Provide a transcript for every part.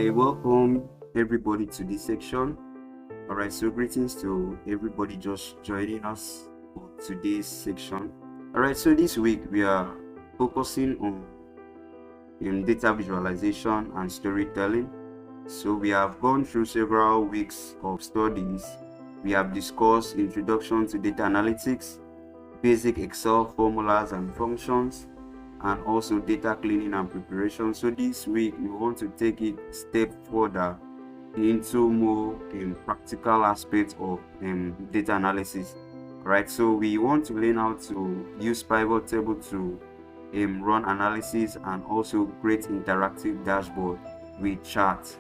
I welcome everybody to this section. All right, so greetings to everybody just joining us for today's section. All right, so this week we are focusing on data visualization and storytelling. So we have gone through several weeks of studies. We have discussed introduction to data analytics, basic Excel formulas and functions, and also data cleaning and preparation. So this week we want to take it a step further into more practical aspects of data analysis. Right, so we want to learn how to use pivot table to run analysis and also create interactive dashboard with chart.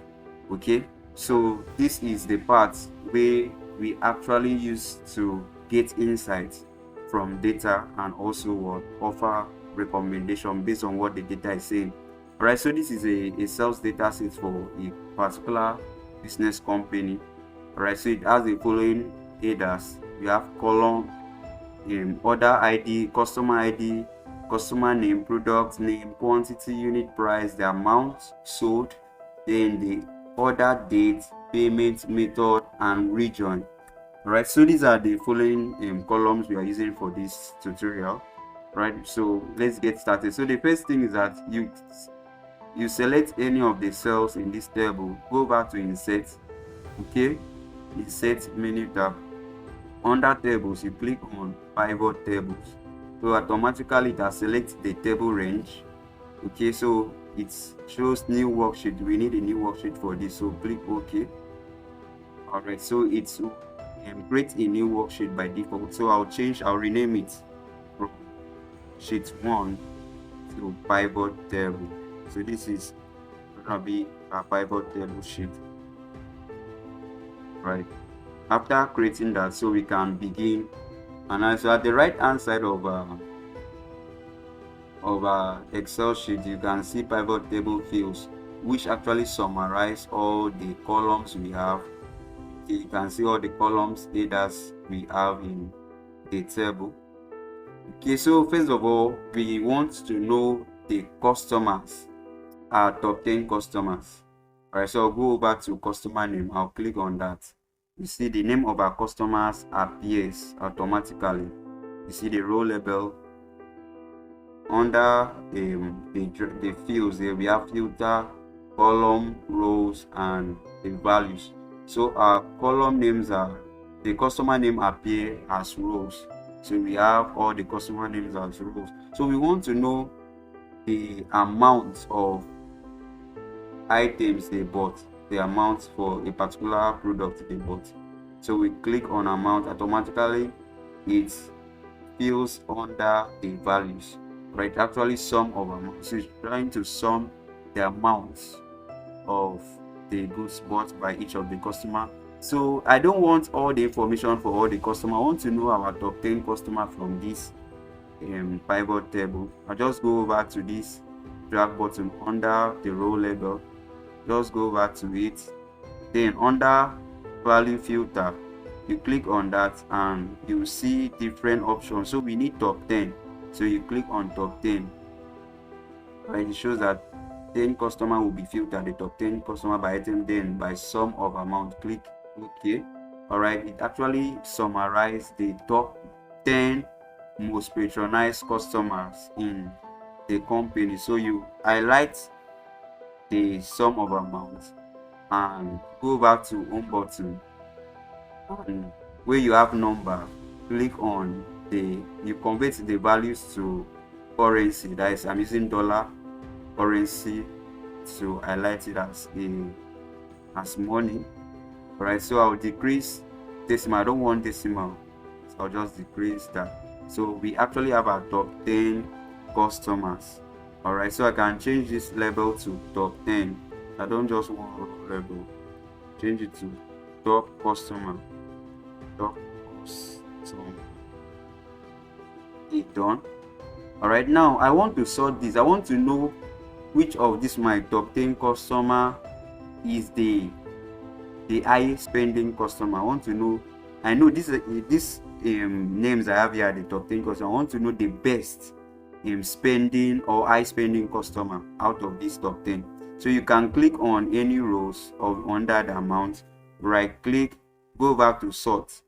Okay, so this is the part where we actually use to get insights from data and also offer recommendation based on what the data is saying. All right, so this is a sales data set for a particular business company. All right, so it has the following headers. We have column order ID, customer name, product name, quantity, unit price, the amount sold, then the order date, payment method, and region. All right, so these are the following columns we are using for this tutorial. Right, so let's get started. So the first thing is that you select any of the cells in this table, go back to insert. Okay, insert menu tab. Under tables, you click on pivot tables, so automatically it has selected the table range. Okay, so it shows new worksheet. We need a new worksheet for this, so click OK. All right, so it's create a new worksheet by default. So I'll rename it from sheet 1 to pivot table. So this is gonna be a pivot table sheet. Right, after creating that, so we can begin. And so at the right hand side of Excel sheet, you can see pivot table fields, which actually summarize all the columns we have. Okay, you can see all the columns headers we have in the table. Okay, so first of all, we want to know the customers, our top 10 customers. All right, so I'll go over to customer name. I'll click on that. You see the name of our customers appears automatically. You see the row label. Under the fields there, we have filter, column, rows, and the values. So our column names are, the customer name appear as rows. So we have all the customer names as rows. So we want to know the amount of items they bought, the amount for a particular product they bought. So we click on amount, automatically it fills under the values. Right, actually sum of amounts. So it's trying to sum the amounts of the goods bought by each of the customer. So I don't want all the information for all the customer. I want to know our top 10 customer from this pivot table. I'll just go over to this drag button under the row label. Just go over to it. Then under value filter, you click on that and you see different options. So we need top 10. So you click on top 10. Right, it shows that 10 customer will be filtered, the top 10 customer by item, then by sum of amount. Click OK. All right, it actually summarized the top 10 most patronized customers in the company. So you highlight the sum of amounts and go back to home button, and where you have number, click on you convert the values to currency. That is, I'm using dollar currency to highlight it as money. All right, so I'll decrease decimal. I don't want decimal, so I'll just decrease that. So we actually have our top 10 customers. All right, so I can change this label to top 10. I don't just want row label. Change it to top customer. Top customer. Done. All right, now I want to sort this. I want to know which of this my top 10 customer is the highest spending customer. I want to know. I know this names I have here are the top 10 customers. I want to know the best spending or high spending customer out of this top 10. So you can click on any rows of under the amount, right click, go back to sort.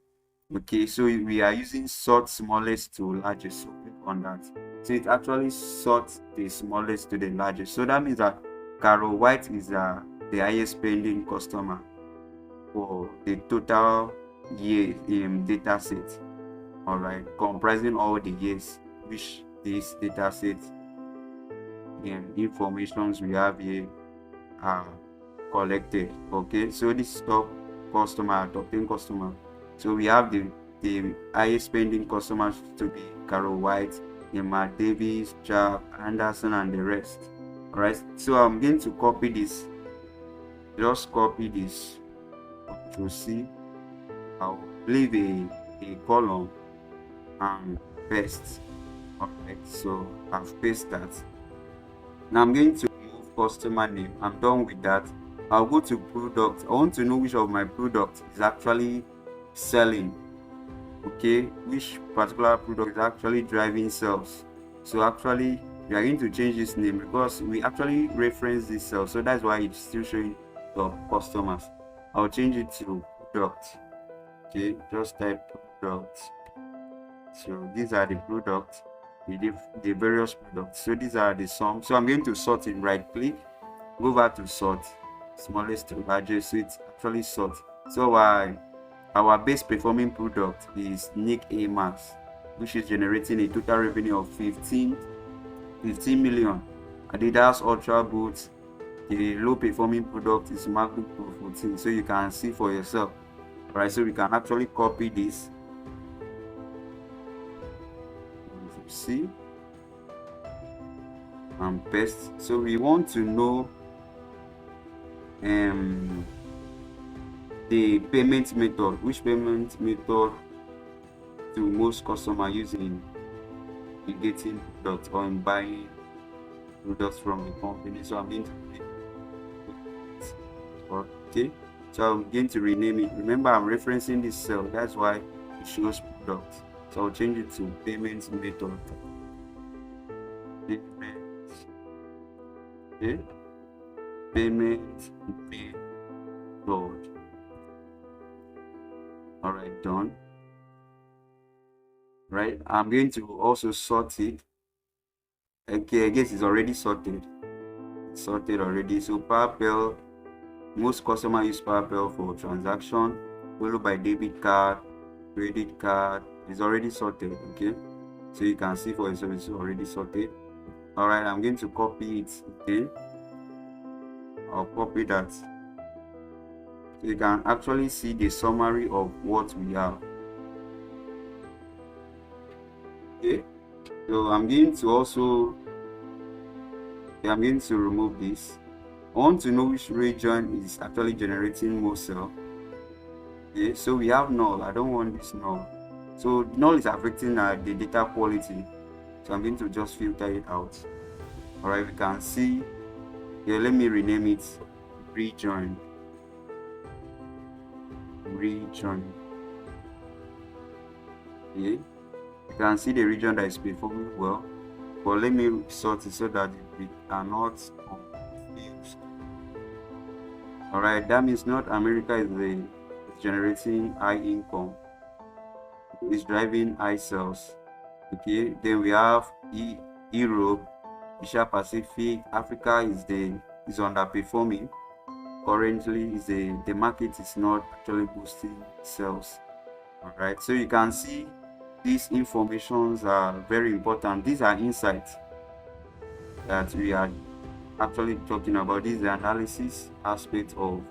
Okay, so we are using sort smallest to largest, so click on that. So it actually sorts the smallest to the largest. So that means that Carol White is the highest spending customer for the total year data set. All right, comprising all the years which this data set informations we have here are collected. Okay, so this top customer, top 10 customer. So we have the highest spending customers to be Carol White, Emma Davis, Jack Anderson, and the rest. All right, so I'm going to copy this. Just copy this to see. I'll leave a column and paste. All right, so I've pasted that. Now I'm going to remove customer name. I'm done with that. I'll go to product. I want to know which of my products is actually selling. Okay, which particular product is actually driving sales. So actually we are going to change this name because we actually reference this sales, so that's why it's still showing the customers. I'll change it to product. Okay, just type product. So these are the products, the various products. So these are the sum. So I'm going to sort in, right click, go back to sort, smallest to largest. So it's actually sort. So our best performing product is Nick A Max, which is generating a total revenue of 15 million. Adidas Ultra Boots, the low performing product is MacBook Pro 14. So you can see for yourself. Right, so we can actually copy this. See and paste. So we want to know the payment method, which payment method do most customers using in getting products or in buying products from the company. So I'm going to okay, so I'm going to rename it. Remember, I'm referencing this cell, that's why it shows product. So I'll change it to payment method. Okay, payment method. All right, done. Right, I'm going to also sort it. Okay, I guess it's already sorted. It's sorted already. So PowerPel, most customers use PowerPel for transaction, followed by debit card, credit card. It's already sorted. Okay, so you can see for yourself it's already sorted. All right, I'm going to copy it. Okay, I'll copy that. So you can actually see the summary of what we have. Okay, so I'm going to remove this. I want to know which region is actually generating more sale. Okay, so we have null. I don't want this null. So null is affecting the data quality. So I'm going to just filter it out. All right, we can see here. Let me rename it region. Okay, you can see the region that is performing well, but let me sort it so that we are not confused. All right, that means North America is generating high income, it's driving high sales. Okay, then we have Europe, Asia Pacific, Africa is underperforming. Currently the market is not actually boosting sales. All right, so you can see these informations are very important. These are insights that we are actually talking about. This is the analysis aspect of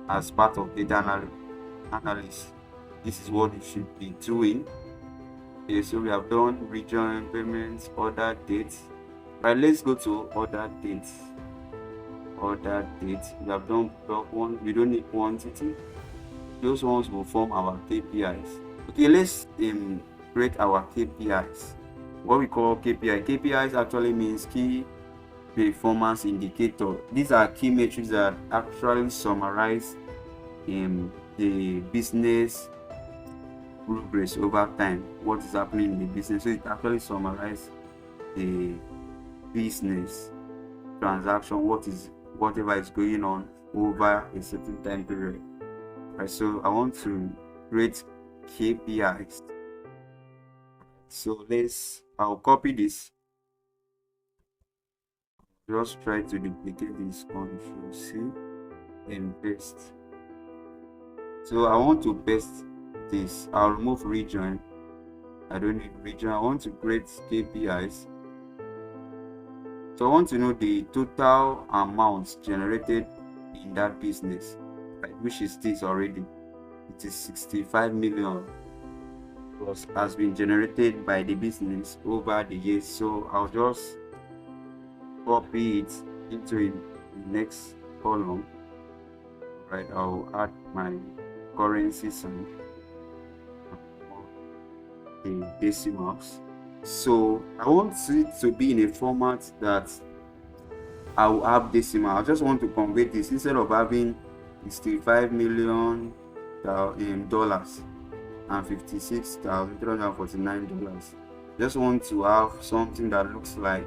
as part of data analysis. This is what you should be doing. Okay, so we have done region, payments, order dates. Right, let's go to order dates. We have done block one. We don't need quantity. Those ones will form our KPIs. Okay, let's create our KPIs. What we call KPIs actually means key performance indicator. These are key metrics that actually summarize the business progress over time, what is happening in the business. So it actually summarizes the business transaction, whatever is going on over a certain time period. Right, so I want to create KPIs. So I'll copy this, just try to duplicate this, Ctrl C and paste. So I want to paste this. I'll remove region. I don't need region. I want to create KPIs. So I want to know the total amount generated in that business, right, which is this already. It is 65 million plus has been generated by the business over the years. So I'll just copy it into the next column. Right, I'll add my currency sign, the decimals. So I want it to be in a format that I will have decimal. I just want to convert this instead of having 65 million dollars and $56,349. Just want to have something that looks like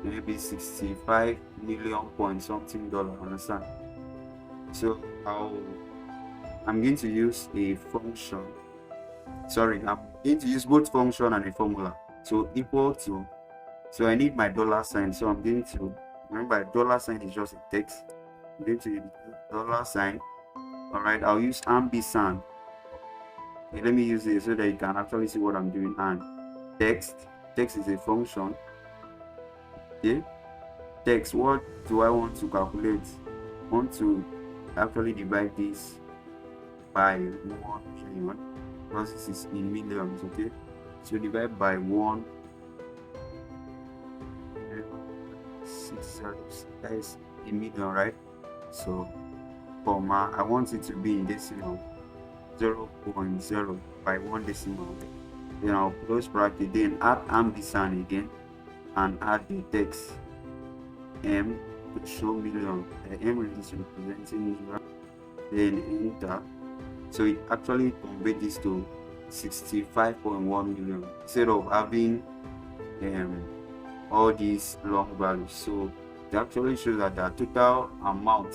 maybe 65 million point something dollar. Understand? So I'm going to use a function. Sorry, I'm going to use both function and a formula. So equal to, so I need my dollar sign. So I'm going to, remember, dollar sign is just a text. I'm going to use dollar sign. All right, I'll use ampersand. Okay, let me use it so that you can actually see what I'm doing. And text is a function. Okay, text, what do I want to calculate? I want to actually divide this by 1 million, because this is in millions. Okay, so divide by 1 6 that is a million, right? So comma, I want it to be in decimal, 0.0 by 1 decimal. Then I'll close bracket, then add ampersand again and add the text M to show million. The M is representing million, then enter. So it actually converts this to 65.1 million instead of having all these long values. So it actually shows that the total amount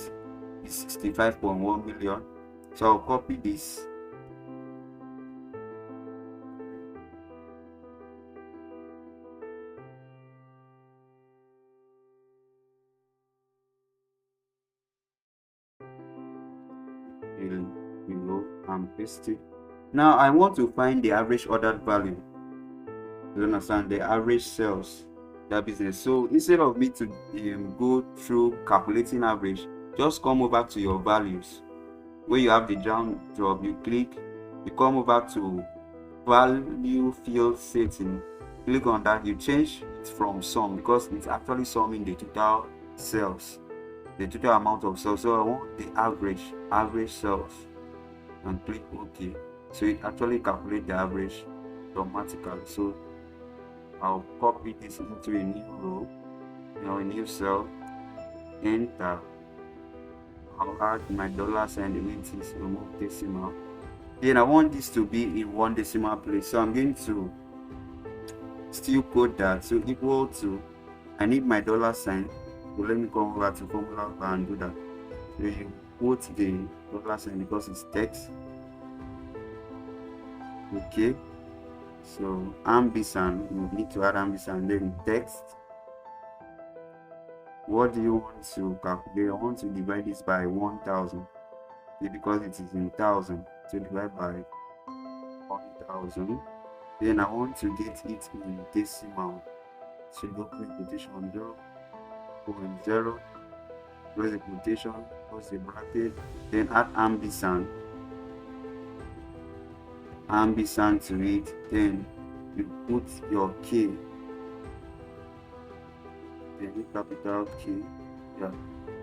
is 65.1 million. So I'll copy this. Below and paste it. Now I want to find the average ordered value. You understand, the average sales that business. So instead of me to go through calculating average, just come over to your values where you have the down drop. You click, you come over to value field setting, click on that. You change it from sum because it's actually summing the total sales, the total amount of sales. So I want the average sales and click OK. So it actually calculates the average automatically. So I'll copy this into a new row, a new cell, enter. I'll add my dollar sign, the is remove decimal. Then I want this to be in 1 decimal place. So I'm going to still code that. So equal to, I need my dollar sign. So let me come over to formula and do that. So you put the dollar sign because it's text. Okay. So ampersand, you need to add ampersand, then text. What do you want to calculate? I want to divide this by 1000 because it is in thousand. So divide by 1000. Then I want to get it in decimal. So open quotation 0.0, close the quotation, close the bracket, then add ampersand to it, then you put your K, then capital K,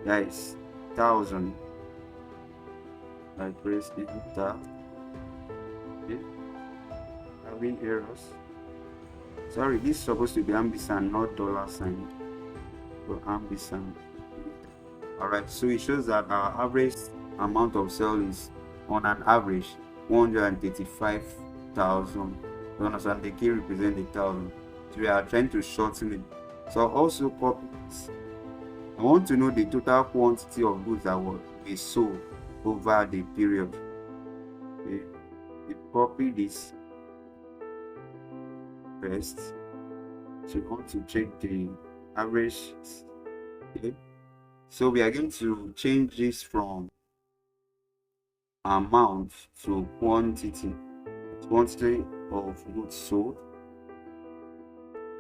that is 1000. I press enter. Okay, having errors. Sorry, this is supposed to be ampersand, not dollar sign. So ampersand. Alright, so it shows that our average amount of sale is on an average 135,000. You understand? The K represents the 1,000. So we are trying to shorten it. So I'll also copy this I want to know the total quantity of goods that were sold over the period. Okay. We copy this first. So we want to check the average. Okay. So we are going to change this from amount to quantity. Quantity of goods sold.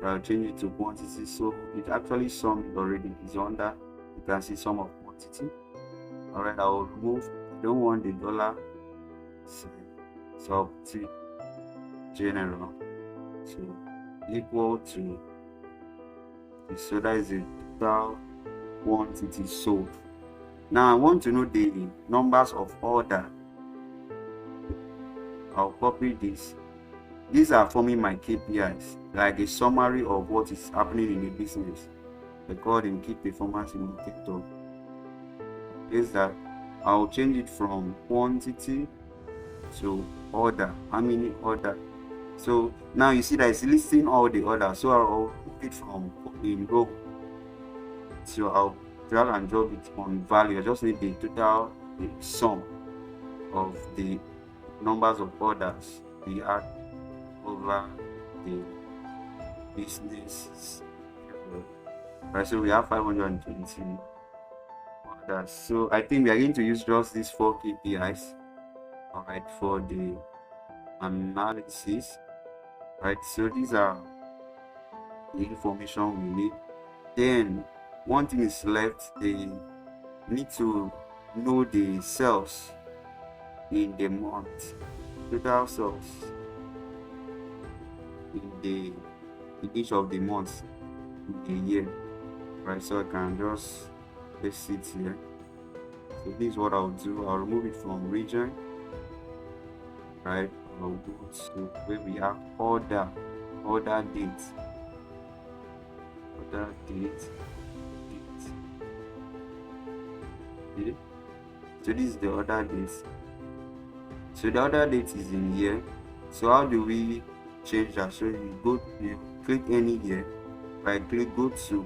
I'll change it to quantity. So it actually summed already. It's under. You can see sum of quantity. Alright, I will remove. I don't want the dollar. So to general. So equal to. So that is the total quantity sold. Now I want to know the numbers of order. I'll copy this. These are forming my KPIs, like a summary of what is happening in the business. I call them key performance indicator. Is that I'll change it from quantity to order. How many order? So now you see that it's listing all the orders. So I'll move it from in row. So I'll drag and drop it on value. I just need the total sum of the numbers of orders we add over the business. Right, so we have 520 orders. So I think we are going to use just these 4 KPIs, all right, for the analysis. Right, so these are the information we need. Then one thing is left. They need to know the sales in the month, total sales in each of the months in the year. Right, so I can just place it here. So this is what I'll do. I'll remove it from region. Right, I'll go to where we have order date. Order date. Okay. So this is the order date. So the order date is in here. So how do we change that? So you click any here, right? Click go to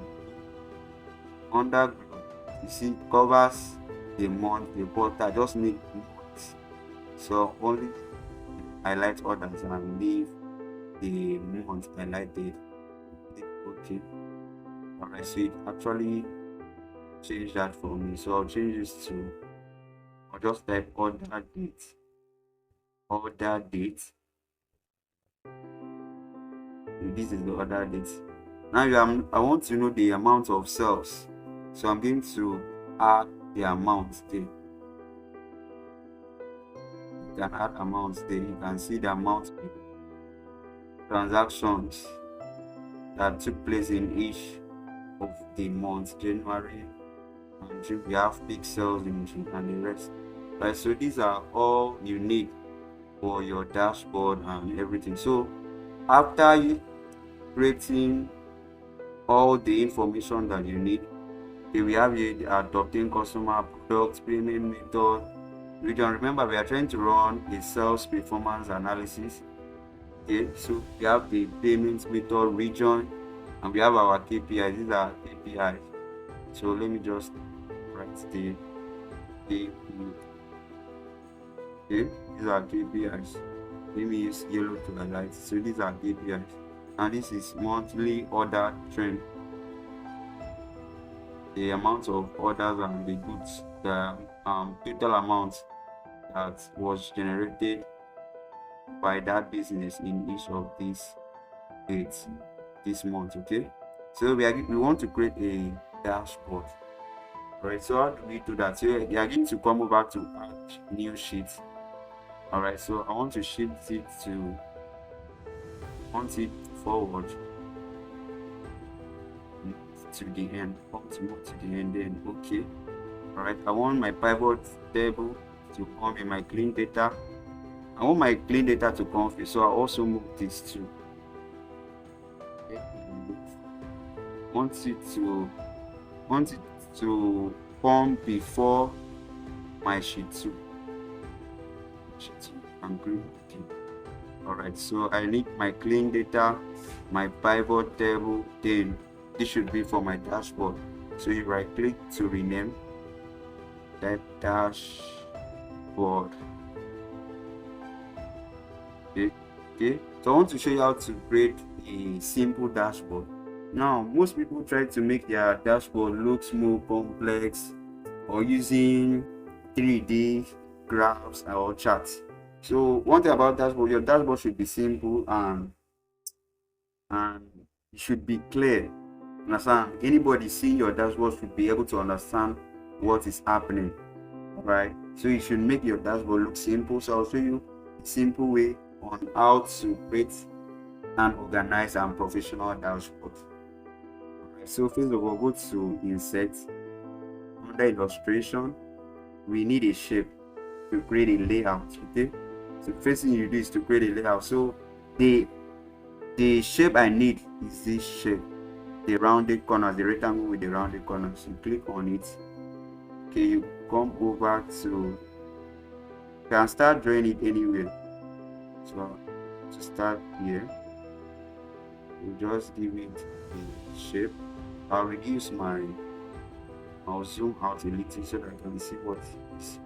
under group. You see covers the month, the quarter. Just need months. So only highlight orders and leave the month highlighted. Click OK. Alright, so it actually changed that for me. So I'll change this to, I'll just type order date. Order date. And this is the order date. Now I want to know the amount of sales. So I'm going to add the amount there. You can add amounts there. You can see the amount of transactions that took place in each of the months, January and June. We have peak sales in June and the rest. Right, so these are all you need for your dashboard and everything. So after you creating all the information that you need, we have here adopting customer, products, payment method, region. Remember, we are trying to run a sales performance analysis. Okay, so we have the payment method, region, and we have our KPIs. These are KPIs. So let me just write the KPI. Okay, these are KPIs. Let me use yellow to highlight. So these are KPIs, and this is monthly order trend. The amount of orders and the goods, the total amount that was generated by that business in each of these dates this month. Okay, so we want to create a dashboard. Right, so how do we do that? So you are going to come over to add new sheet. All right, so I want to shift it to forward to the end, up to the end, then okay. All right, I want my pivot table to come in my clean data. I want my clean data to come here, so I also move this to want it to come before my sheet 2 and green. All right, so I need my clean data, my pivot table, then this should be for my dashboard. So you right click to rename that dashboard. Okay, so I want to show you how to create a simple dashboard. Now most people try to make their dashboard looks more complex or using 3D graphs or charts. So one thing about dashboard, your dashboard should be simple and it should be clear. Understand? Anybody seeing your dashboard should be able to understand what is happening. Right? So you should make your dashboard look simple. So I'll show you a simple way on how to create an organized and professional dashboard. Right, so first of all, go to insert. Under illustration, we need a shape to create a layout. Okay, so the first thing you do is to create a layout. So the shape I need is this shape, the rounded corners, the rectangle with the rounded corners. You click on it. Okay, you come over to, you can start drawing it anywhere. So to start here, you just give it a shape. I'll zoom out a little so that I can see what it is.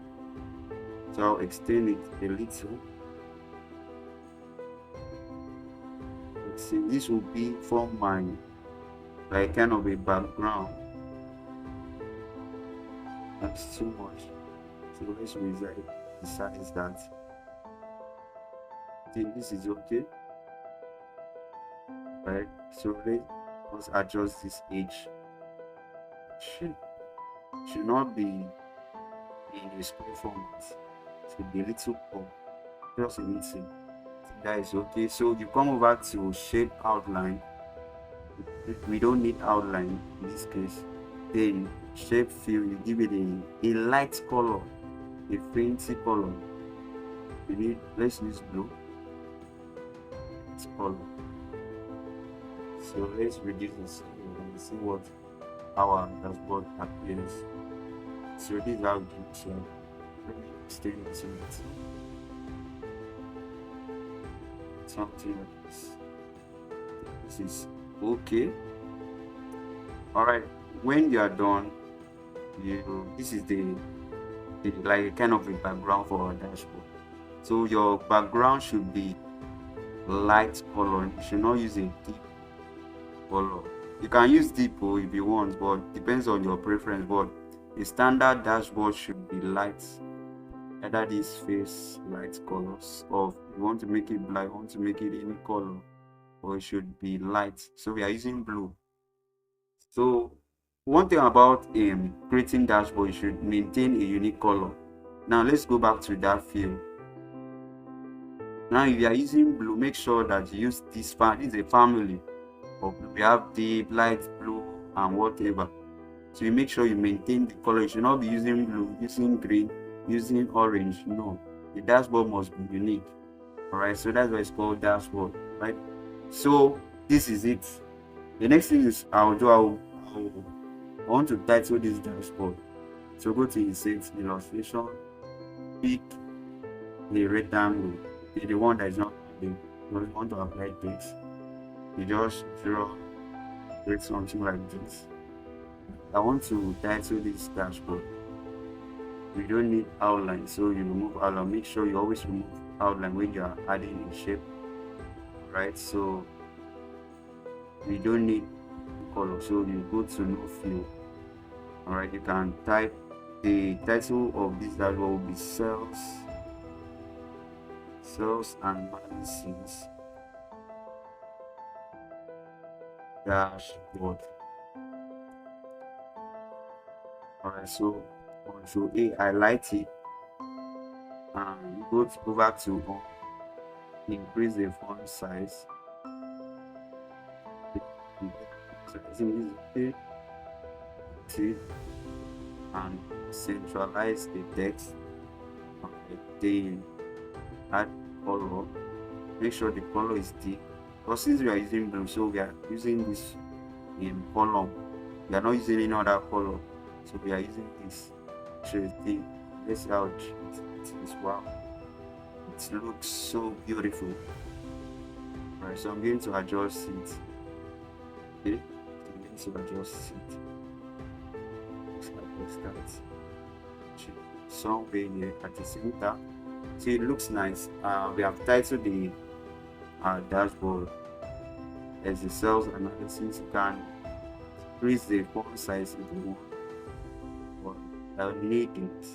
So I'll extend it a little. Let's see, this will be for my, like, kind of a background. That's too much. So let's resize that. I think this is okay. Right, so let's adjust this edge. Should not be in a square format. It should be a little pop, just a little. That is okay. So you come over to shape outline. We don't need outline in this case. Then shape fill, you give it a light color, a fainty color. Let's use blue. It's color. So let's reduce the scale and see what our dashboard appears. So this is how it looks like. Let me extend it to it. Something like this. This is okay. Alright, when you are done, this is the like kind of a background for our dashboard. So your background should be light color. You should not use a deep color. You can use deep if you want, but depends on your preference. But a standard dashboard should be light, either this face light colors, or if you want to make it black, you want to make it any color, or it should be light. So we are using blue. So one thing about creating dashboard, you should maintain a unique color. Now let's go back to that field. Now if you are using blue, make sure that you use this is a family of blue. We have deep, light blue, and whatever. So you make sure you maintain the color. You should not be using blue, using green, using orange. No, the dashboard must be unique. All right, so that's why it's called dashboard, right? So this is it. The next thing is I want to title this dashboard. So go to insert illustration, pick the rectangle, the one that is not big. You want to apply text. You just create something like this. I want to title this dashboard. We don't need outline, so you remove outline. Make sure you always remove outline when you are adding a shape, right? So we don't need color, so you go to no fill. All right, you can type the title of this dashboard will be sales and balances dashboard. Alright, so Control A, highlight it and go over to increase the font size. So I think this is okay. And centralize the text. Then add color. Make sure the color is deep. Because since we are using blue, so we are using this in column. We are not using any other color. So we are using this. So it's deep. Let's see how it is. Wow. It looks so beautiful. Alright, so I'm going to adjust it. Okay. I'm going to adjust it. Let's start somewhere here at the center. So it looks nice. We have titled the dashboard as the sales analysis. You can increase the font size if you want, but I'll need it.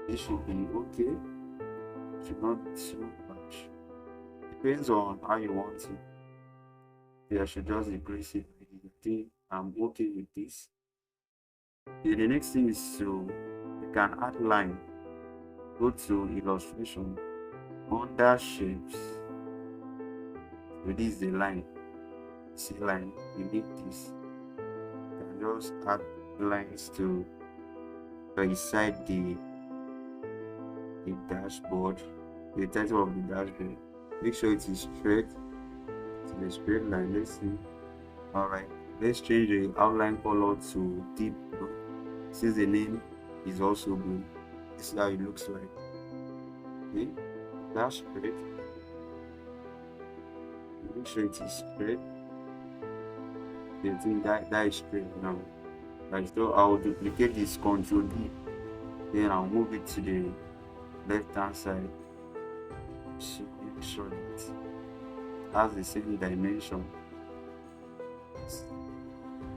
This should be okay. It should not be too much. Depends on how you want it. Yeah, I should just increase it. I think I'm okay with this. Yeah, the next thing is you can add line. Go to illustration under shapes. So this is the line. See line. You need this. You can just add lines to beside the dashboard, the title of the dashboard. Make sure it is straight. To the straight line. Let's see. Alright, let's change the outline color to deep blue. Since the name is also blue, this is how it looks like. Okay, that's straight. Make sure it is straight. I think that is straight now. Right, so I'll duplicate this Ctrl D, then I'll move it to the left hand side. So make sure that it has the same dimension as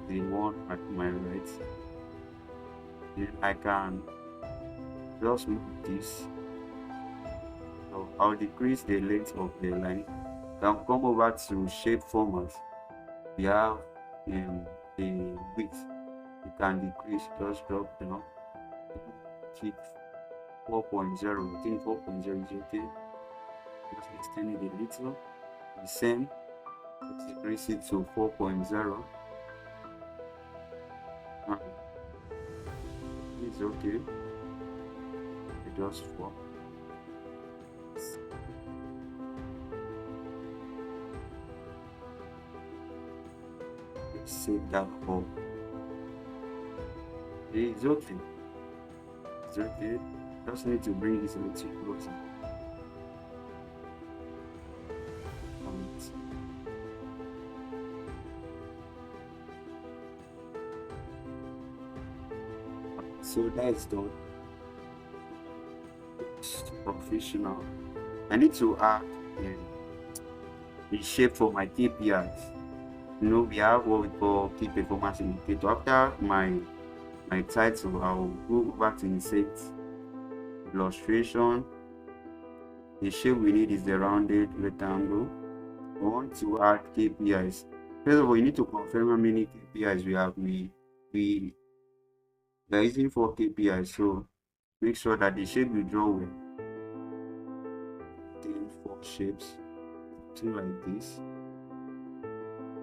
the one at my right. Then I can just move this. So I'll decrease the length of the line. Then come over to shape format. We have the width. You can decrease, just drop down. Keep 4.0. I think 4.0 is okay. Just extend it a little. The same. Let's decrease it to 4.0. It's okay. It does 4. Let's save that up. It's okay. It's okay. Just need to bring this a little closer. So that is done. It's professional. I need to add the shape for my KPIs. You know, we have what we call key performance indicator. After my title, I'll go back to insert illustration. The shape we need is the rounded rectangle. I want to add KPIs. First of all, you need to confirm how many KPIs we have. We are using 4 KPIs, so make sure that the shape you draw will contain 4 shapes, something like this.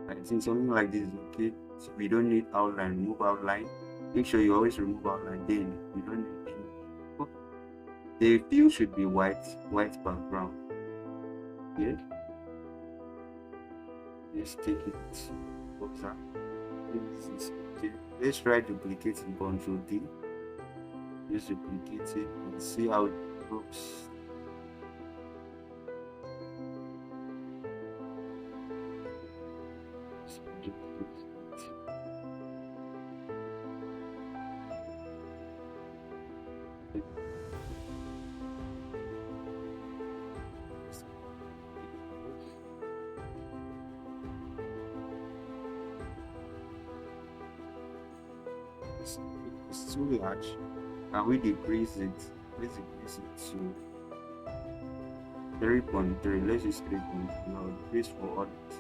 I think something like this is okay. So we don't need outline. Remove outline. Make sure you always remove outline. Then we don't need any. The fill should be white background. Yeah. Let's take it closer. Okay. Let's try duplicating Ctrl D. Just duplicate it and see how it looks. It's too large. Can we decrease it? Let's decrease it to 3.3. Let's use 3.3. Now decrease for others.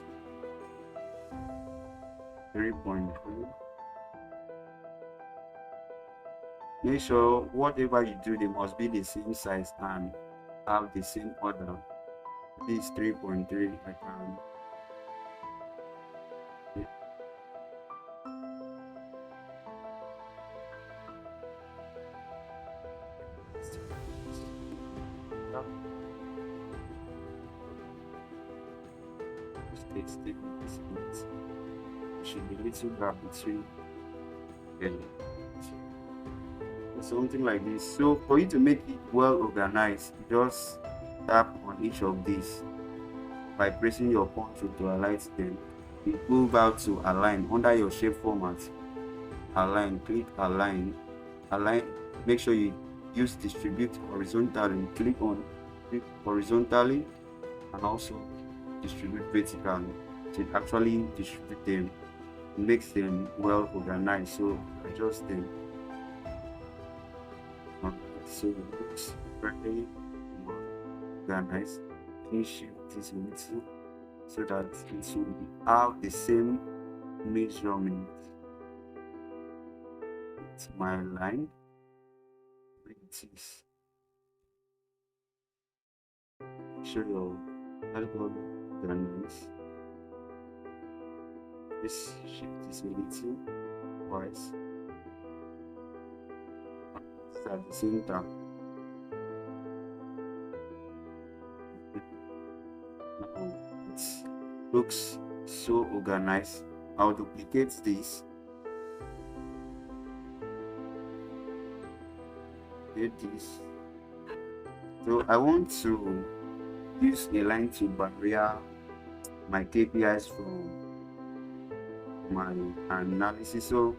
3.3. Make sure whatever you do, they must be the same size and have the same order. This 3.3. I can. Should be a little gap between something like this. So for you to make it well organized, you just tap on each of these by pressing your control to highlight them. we move out to align. Under your shape format, align, click align. Align, make sure you use distribute horizontally. Click horizontally and also distribute vertically to actually distribute them. It makes them well organized, so adjust them. So it looks very well organized. Please shift this a little so that it will have the same measurement with my line. It is. Show your elbow organized. Let's shift this a little twice. At the same time. Now it looks so organized. I'll duplicate this. Get this. So I want to use a line to barrier my KPIs from my analysis. So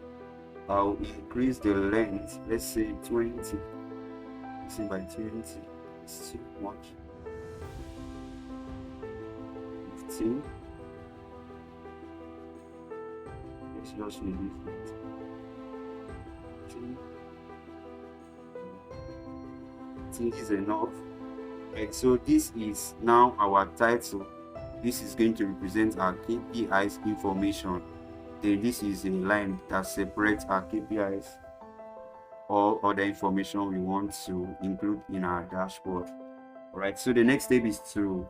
I'll increase the length, let's say 20. See by 20, it's too much. 15. Let's just release it. 15. I think is enough. Right, so this is now our title. This is going to represent our KPIs information. Then this is a line that separates our KPIs or other information we want to include in our dashboard. All right, so the next step is to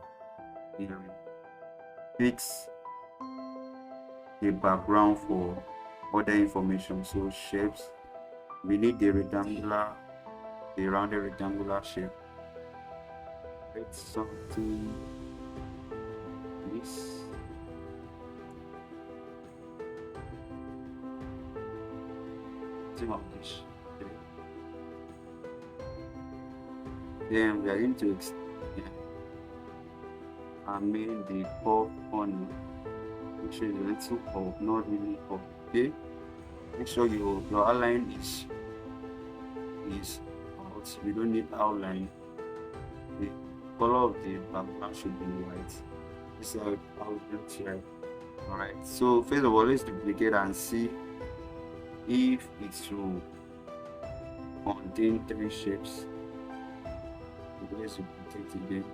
fix the background for other information. So shapes, we need the rounded rectangular shape. It's something this. Of this. Then we are going to amend the curve on, make sure the little curve, not really curve. Okay, make sure your outline is out. You don't need outline. The color of the background should be white. This is how it looks here. All right, so first of all, let's duplicate and see if it will contain 3 shapes. Let's duplicate again.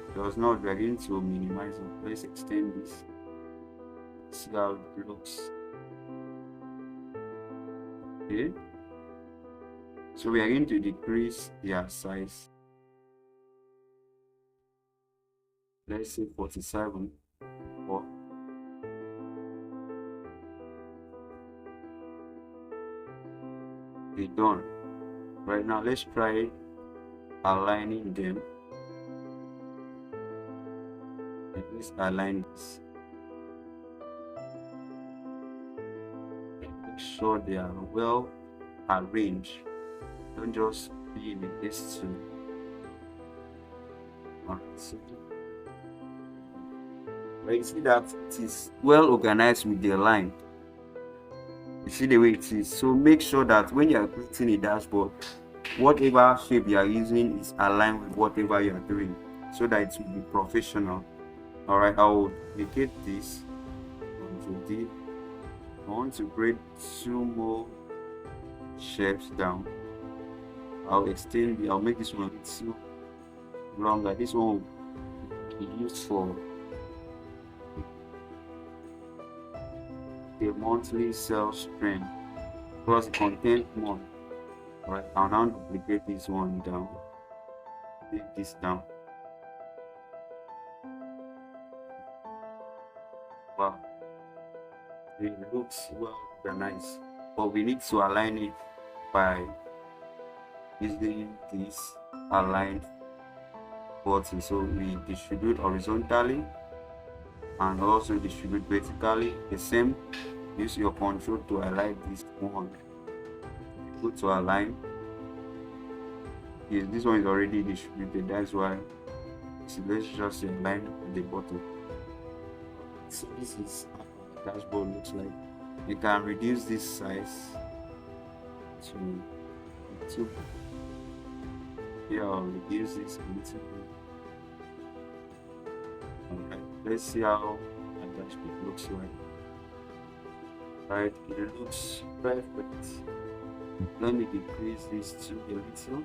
Because now we are going to minimize it. Let's extend this. See how it looks. Okay. So we are going to decrease their size. Let's say 47 or done. Right now, let's try aligning them. And let's align this. Make sure they are well arranged. Don't just be in this too. Alright, so you see that it is well organized with the line. You see the way it is. So make sure that when you are creating a dashboard, whatever shape you are using is aligned with whatever you are doing, so that it will be professional. All right, I will duplicate this onto D. I want to create 2 more shapes down. I'll make this one a little longer. This one will be used for the monthly sales trend because it contains more. Alright, I'll now duplicate this one down. Take this down. Wow, it looks well organized, but we need to align it by using this align button. So we distribute horizontally and also distribute vertically. The same, use your control to align this one. Go to align. Yes, this one is already distributed, that's why. So let's just align at the bottom. So this is dashboard looks like. You can reduce this size to 2. Yeah, I'll reduce this a little bit. Alright, let's see how my dashboard looks like. Right, it looks perfect. Let me decrease this to a little.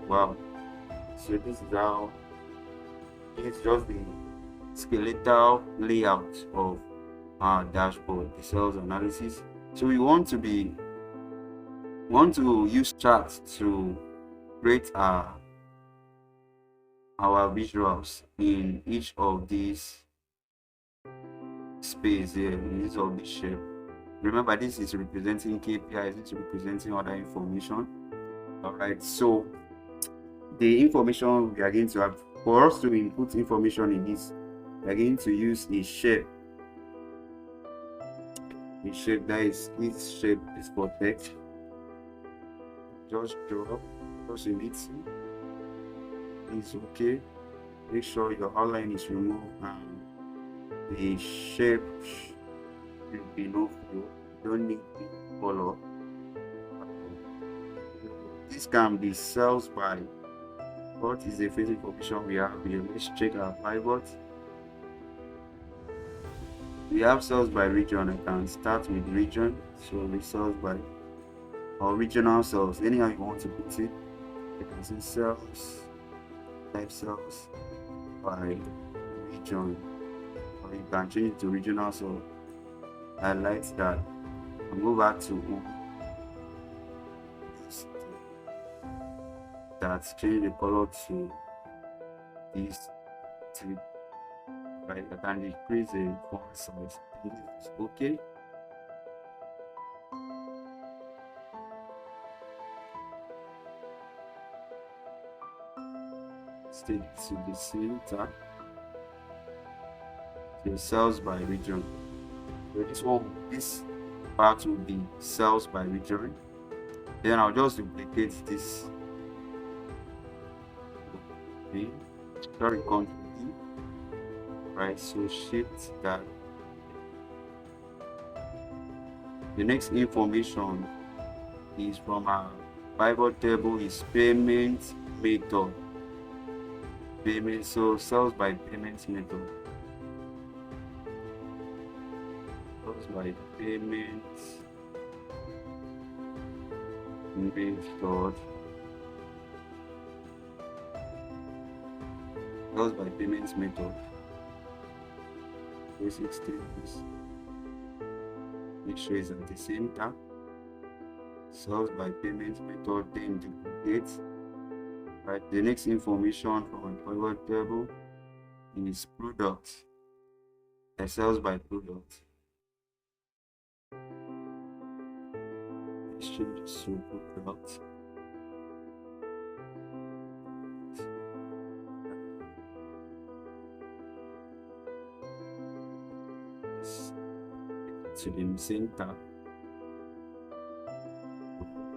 Wow, so this is how it's just the skeletal layout of our dashboard, the sales analysis. So we want to use charts to create our visuals in each of these space here, in each of this shape. Remember, this is representing KPIs, this is representing other information. All right, so the information we are going to have, for us to input information in this, we are going to use a shape. The shape that is, this shape is for text. Just draw, just a little. It's okay. Make sure your outline is removed and the shape is below you. You don't need the color. This can be cells by what is the phase information we have here. Let's check our pivot. We have cells by region. I can start with region. So the cells by or regional cells, anyhow you want to put it. You can see cells, type cells by region, or you can change it to regional. So I like that. I'll go back to that, change the color to this to, right. I can decrease the font size. Okay. Stay to the center. The cells by region. So this part will be cells by region. Then I'll just duplicate this. Okay. Sorry, Ctrl D. Right. So shift that. The next information is from our pivot table is payment method. Payment, so cells by payment method. Cells by payment method. Cells by payment method. Basic statements. Make sure it's at the center. Cells by payment method, then duplicate. Right, the next information from a pivot table is product. Cells by product. Let's change this to product. To the center.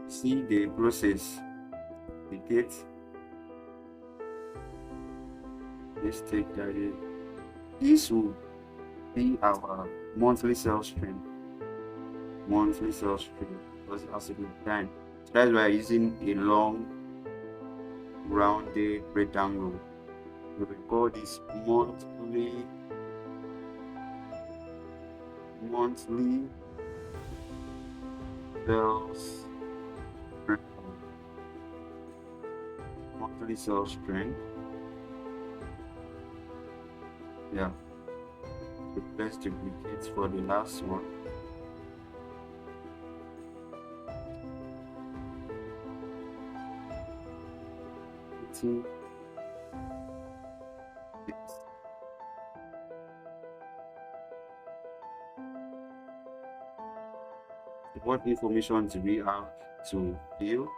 See the process. Duplicate. Let's take that in. This will be our monthly sales trend. Monthly sales trend because it has to be time. So that's why I'm using a long rounded rectangle. We will call this monthly sales trend. Monthly sales trend. Yeah. Let's duplicate for the last one. What information do we have to fill?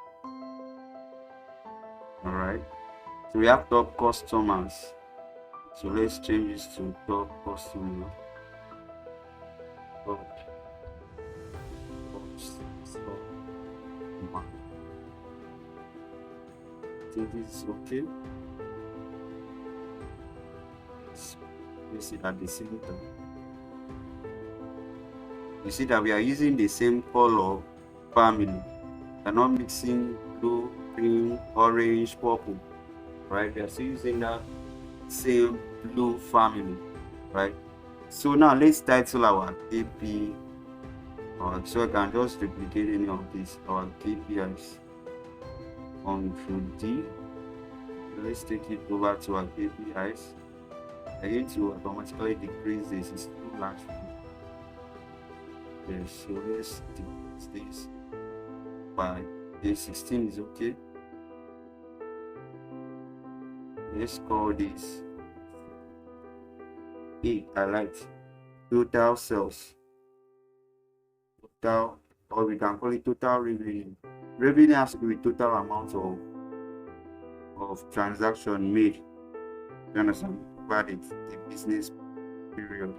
All right. So we have top customers. So let's change this to top customer. Top customer. I think this is okay. You see that the same time. You see that we are using the same color family. We're not mixing blue, green, orange, purple, right? We are still using that same blue family, right? So now let's title our KP. So I can just duplicate any of these, our KPIs. Control D. Let's take it over to our KPIs. I'm going to automatically decrease this. It's too large for me. Yes, so let's decrease this by day 16 is okay. Let's call this 8. I like total sales. Total, or we can call it total revenue. Revenue has to be total amount of transaction made. You understand? Over the business period.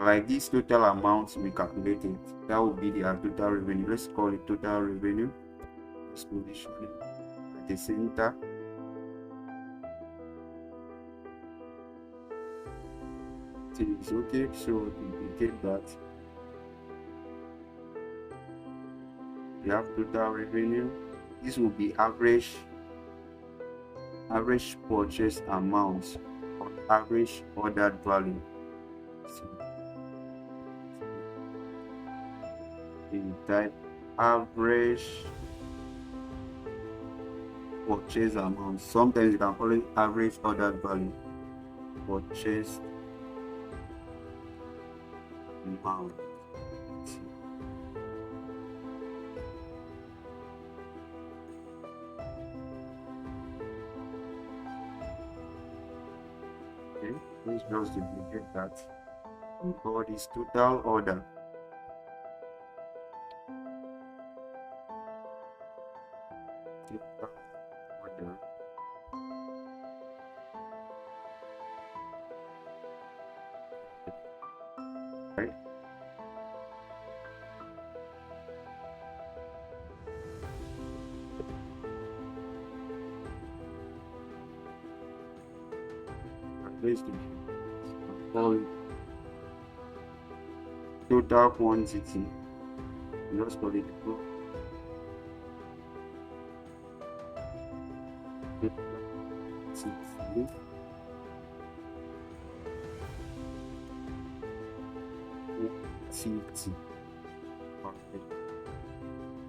Like this total amount we calculated, that would be the total revenue. Let's call it total revenue. Let's position it at the center. It is okay, so we get that. We have total revenue. This will be average purchase amount or average ordered value. So in type average purchase amount. Sometimes you can call it average ordered value. Purchase amount. Okay, let's just duplicate that. We call this total order. Total order. Right. Let's do call it total quantity. Just call it quantity.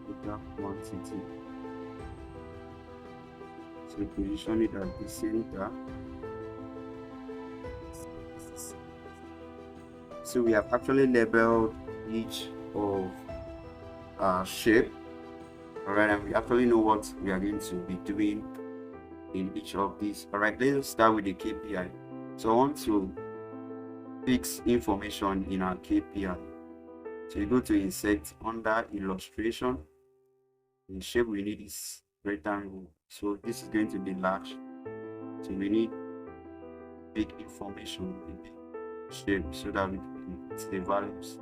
Total quantity. So position it at the center. So we have actually labeled each of our shape. Alright, and we actually know what we are going to be doing in each of these. Alright, let's start with the KPI. So I want to fix information in our KPI. So you go to insert under illustration. The shape we need is rectangle. So this is going to be large. So we need big information in the shape so that we can get the values.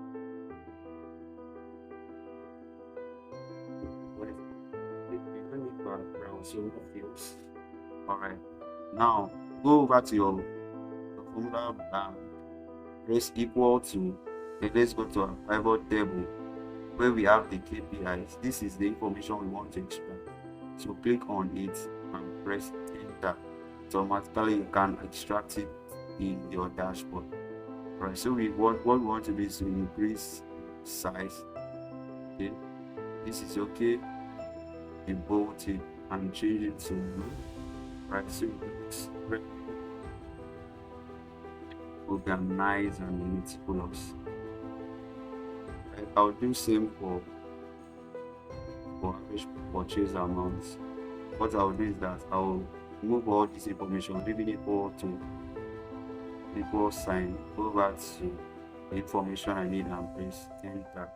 So fields. Alright, now go over to your formula and press equal to, and let's go to our pivot table where we have the KPIs. This is the information we want to extract. So click on it and press enter. So automatically you can extract it in your dashboard. Right, so what we want to do is to increase size. Okay, this is okay. We bold it and change it to blue. Right, so it looks very organized and meticulous. Right, I'll do same for average purchase amounts. What I'll do is that I'll move all this information, leaving it all to equal sign over to the information I need and press enter.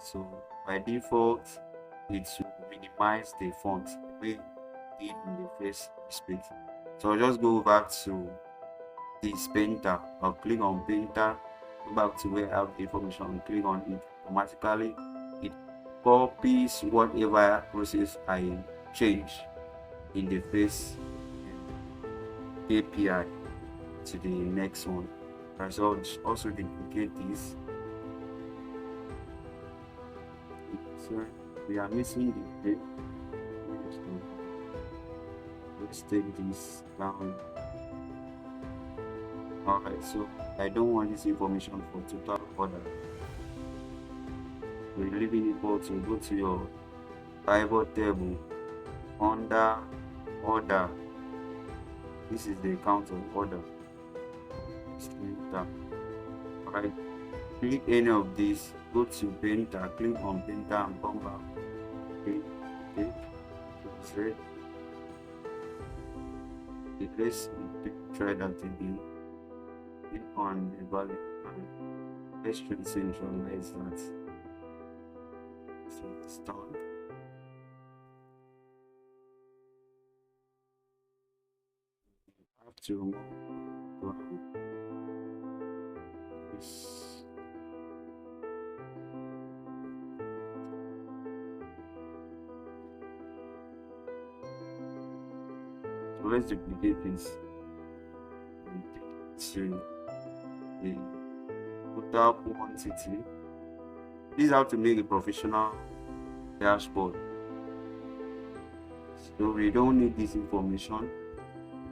So by default it should minimize the font the way we did in the first space. So I'll just go back to this painter. I'll click on painter, go back to where I have the information, click on it. Automatically it copies whatever process I change in the first KPI. to the next one. Right, so I'll also duplicate this. So we are missing the date. Let's take this down. Alright, so I don't want this information for total order. We're leaving it equal to go to your pivot table under order. This is the count of order. Alright, click any of these, go to painter, click on painter and come back. Okay, okay. Let's try that again. Click on the value and let's centralize that. So it's done. I have to remove this. So let's duplicate this to the total quantity. This is how to make a professional dashboard. So we don't need this information.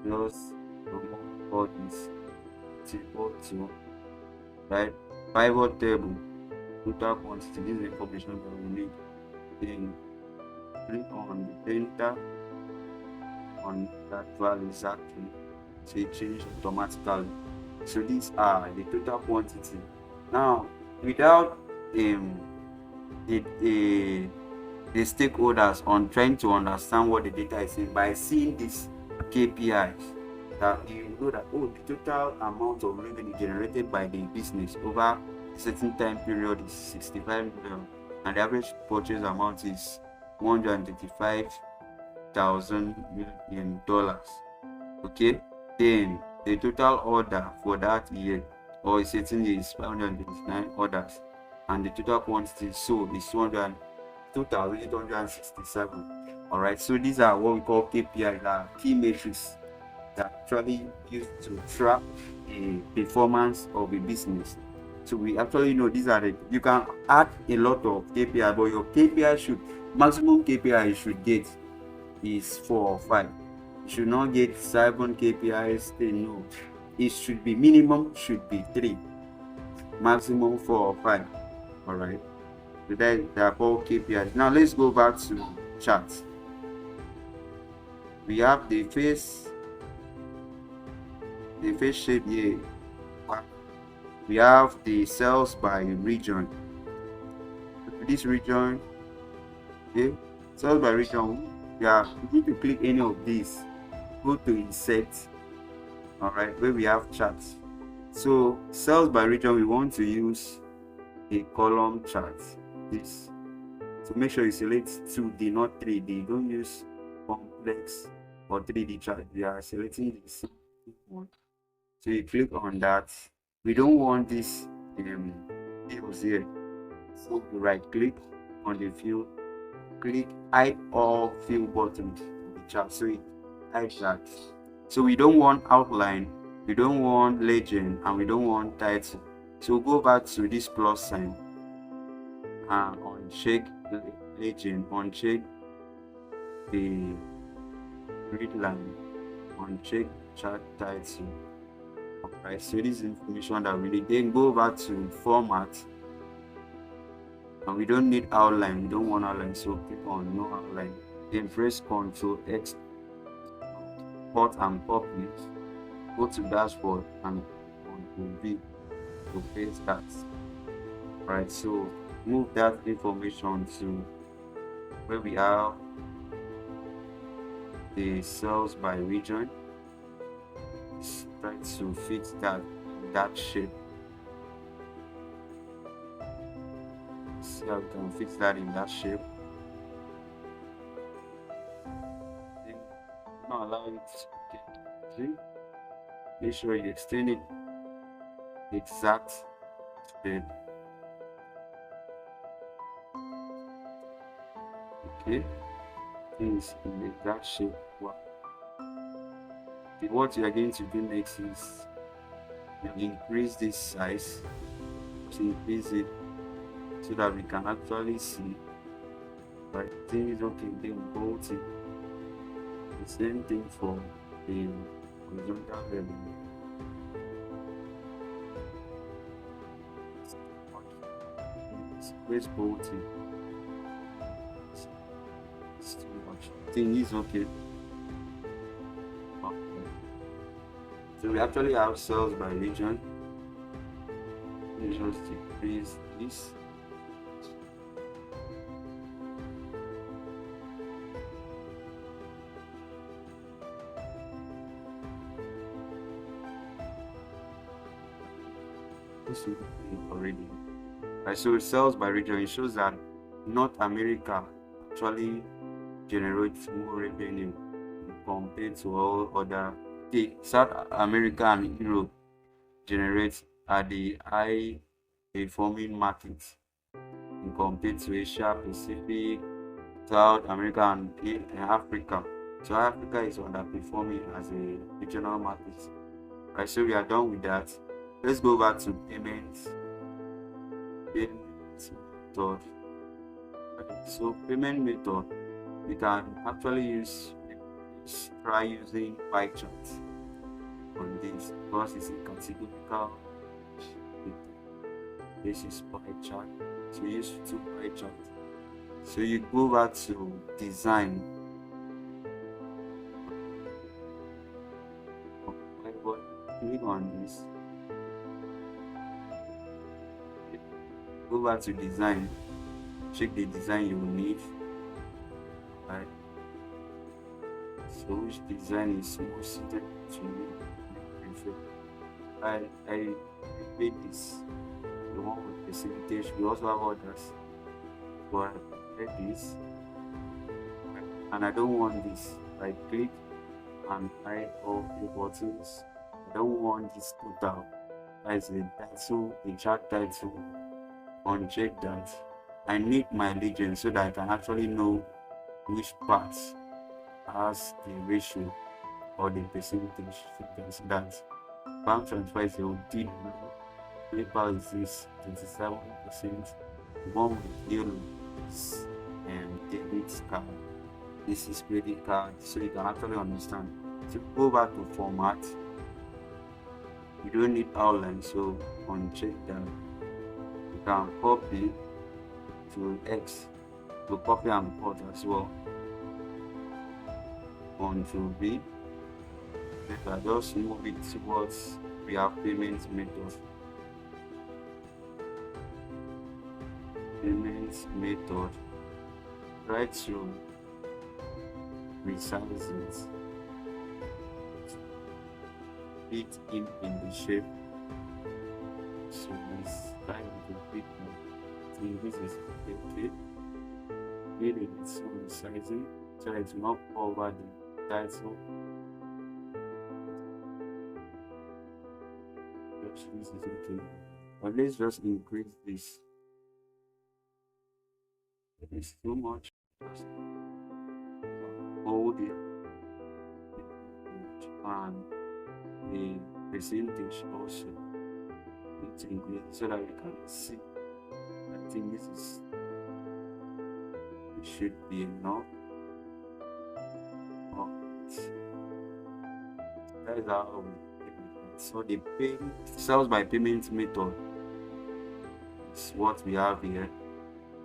Just remove all this table to right pivot table total quantity. This is the information that we need. Then click on the painter on that value exactly, so it changes automatically. So these are the total quantity. Now without the stakeholders on trying to understand what the data is saying, by seeing these KPIs, that you know that the total amount of revenue generated by the business over a certain time period is 65 million and the average purchase amount is $135,000 million. Okay, then the total order for that year or a certain year is 529 orders and the total quantity sold is 2,867. All right, so these are what we call KPIs, key metrics that actually used to track the performance of a business. So we actually know these are you can add a lot of KPI, but your KPI maximum KPI you should get is 4 or 5. You should not get 7 KPIs. No, it should be minimum should be 3, maximum 4 or 5. All right, so that they are called KPIs. Now let's go back to charts. We have the face shape here. We have the sales by region. This region, okay, sales by region. You need to click any of these. Go to insert. All right, where we have charts. So sales by region, we want to use a column chart. This. So make sure you select 2D, not 3D. Don't use complex or 3D chart. We are selecting this one. So you click on that. We don't want this fields here. So you right click on the field, click hide all field buttons in the chart. So it hides that. So we don't want outline, we don't want legend, and we don't want title. So go back to this plus sign and uncheck legend, uncheck the grid line, uncheck chart title. Alright, so this is information that we need. Then go back to format, and we don't need outline, we don't want outline, so click on no outline. Then press Ctrl X, cut and copy, go to dashboard and Ctrl V to paste that. Right, so move that information to where we have the sales by region. Try to fit that shape. See how we can fit that in that shape. Then not allow it to get, see? Make sure you extend it exact shape. Okay, things in the exact shape. What you are going to do next is we increase this size, to increase it so that we can actually see. But I think it's okay, then bolt it. The same thing for the horizontal level. Let's bolt it. It's too much. I think it's okay. Okay. So we actually have cells by region. Let's just decrease this. This will be already. Right, so cells by region, it shows that North America actually generates more revenue compared to all other. Okay, South America and Europe generate at the high performing markets in compared to Asia Pacific, South America, and Africa. So Africa is underperforming as a regional market. Right, so we are done with that. Let's go back to payments. Payment method. Okay, so payment method, we can actually try using pie chart on this because it's a categorical. This is pie chart. So you use two pie chart. So you go back to design. Click on this. Go back to design. Check the design you will need. Right. So which design is more suited to you? I made this, the one with percentage. We also have others, but I made this, and I don't want this. I click and hide all the buttons. I don't want this total. That is the title, the chart title. Uncheck that. I need my legend so that I can actually know which part has the ratio or the percentage. So you can see that bank transfer is a deal. PayPal is this 27%. The one with yellow is debit card. This is credit card, so you can actually understand. So go back to format. You don't need outline, so uncheck that. You can copy to X, to copy and cut as well. Control V. I just move it towards we have payment method. Payment method. Try to resize it. Fit in the shape. So this time to fit in. This is okay. It is so resizing, so it will not cover the title. This is okay. But let's just increase this. It's too much. Just hold it and the percentage also need to increase so that we can see. I think this is, it should be enough. That is how we pay. So the pay sales by payment method is what we have here.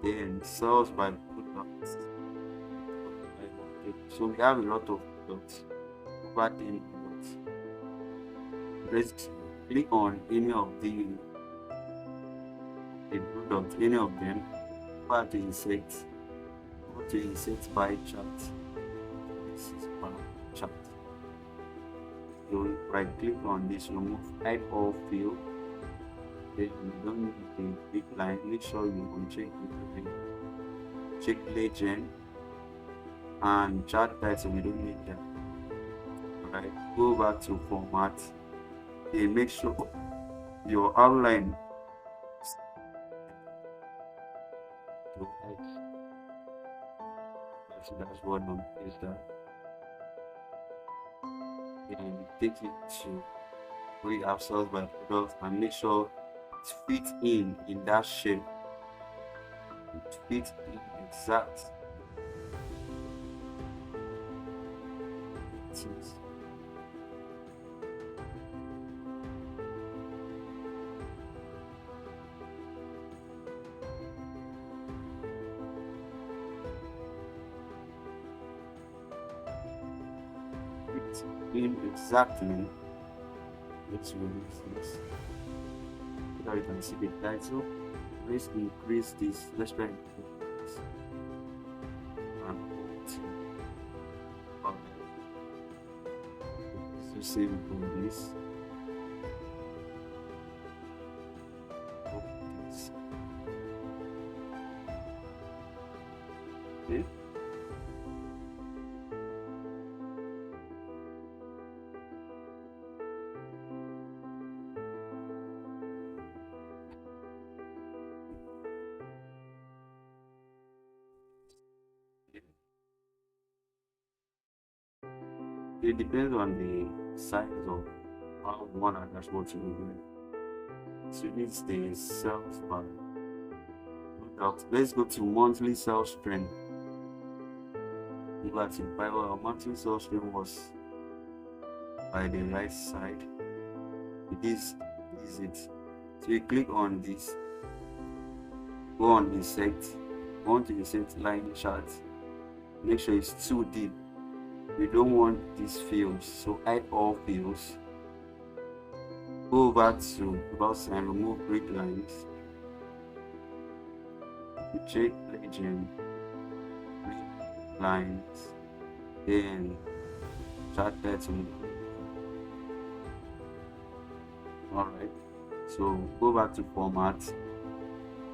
Then sales by products. So we have a lot of products, over 10 products. Let's click on any of the products, any of them. Go to insert. Go to insert by chart. This is by chart. You right click on this, remove hide all field. Then you don't need the big line. Make sure you uncheck everything. Check legend and chart title. We don't need that. Alright, go back to format. Then make sure your outline to hide. That's what is that. Then take it to we have source by product and make sure it fits in that shape. It fits in exact things. Fit in exactly. Let's release this so that you can see the title. Let's increase this. Let's try and increase this and to save on this. This. Okay. It depends on the size of how one attach what you do. So this the sales by no doubt. Let's go to monthly sales trend. Go back to Bible. Our monthly sales trend was by the right side. This is it. So you click on this, go on insert, go on to insert line chart. Make sure it's too deep. We don't want these fields, so hide all fields. Go over to about and remove grid lines. You check legend, grid lines, then chart title. Alright, so go back to format.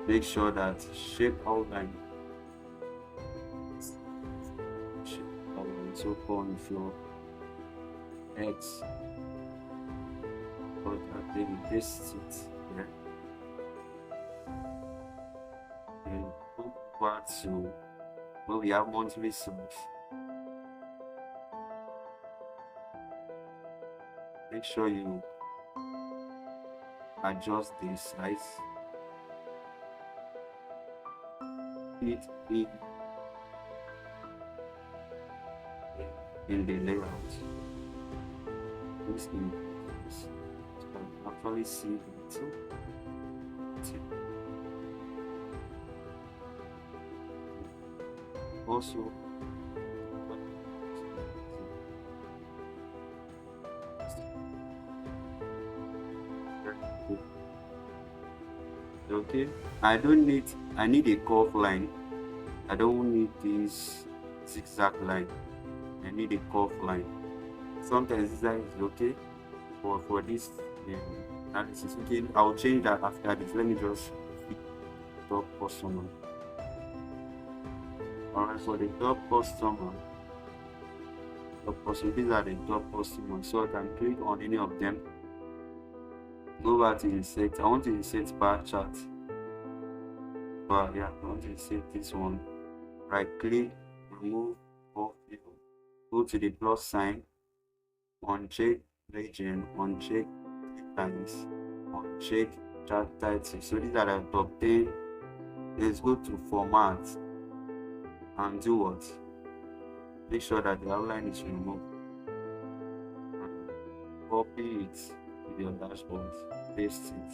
Make sure that shape outline. So on your X, but I think this it here. And go back to where we have monthly sales. Make sure you adjust the size. Fit in the layout. This increase. You can actually see it. Also, okay, I need a curve line. I don't need this zigzag line. I need a curve line. Sometimes zigzag is okay, but for this analysis, okay, I'll change that after this. Let me just pick top customer. Alright, for the top customer, these are the top customers. So I can click on any of them. Go back to insert. I want to insert bar chart. But yeah, I want to insert this one. Right click, remove all field. Go to the plus sign, uncheck legend, uncheck lines, uncheck chart title. So these are the top 10. Let's go to format and do what? Make sure that the outline is removed. And copy it to your dashboard, paste it.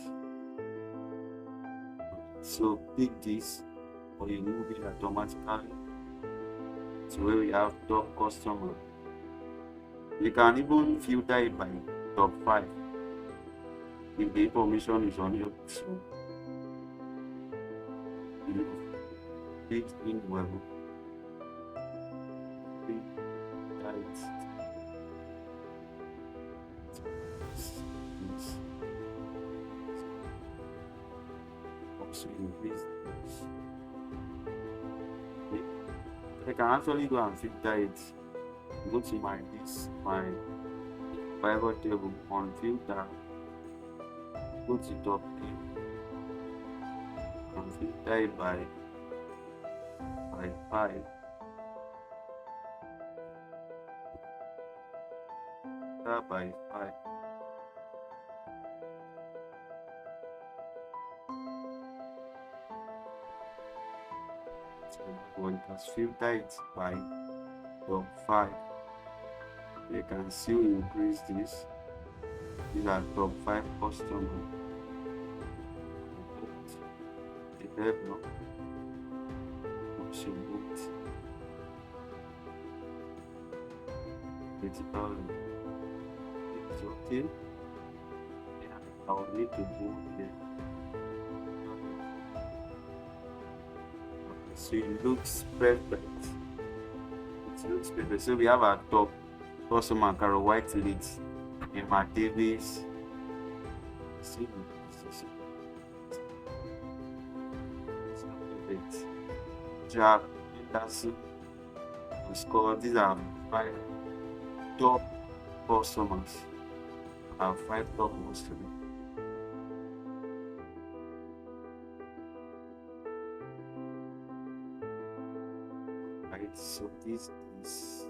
So pick this, or you move it automatically to where we have top customer. You can even filter it by top 5 if the information is on your so you fit in well. Also increase this. I can actually go and filter it. Go to my pivot table on filter. Go to top 10 and filter it by 5. Filter by 5. but it has filtered it by top 5. You can still increase this. These are top 5 customers. The level also booked 30,000. It's okay. Yeah, I will need to go here. So it looks perfect. It looks perfect. So we have our top customer Carol White leads, Emma Davis. See, perfect. Jack Henderson to score. These are 5 top customers. I have 5 top customers. Right, so this is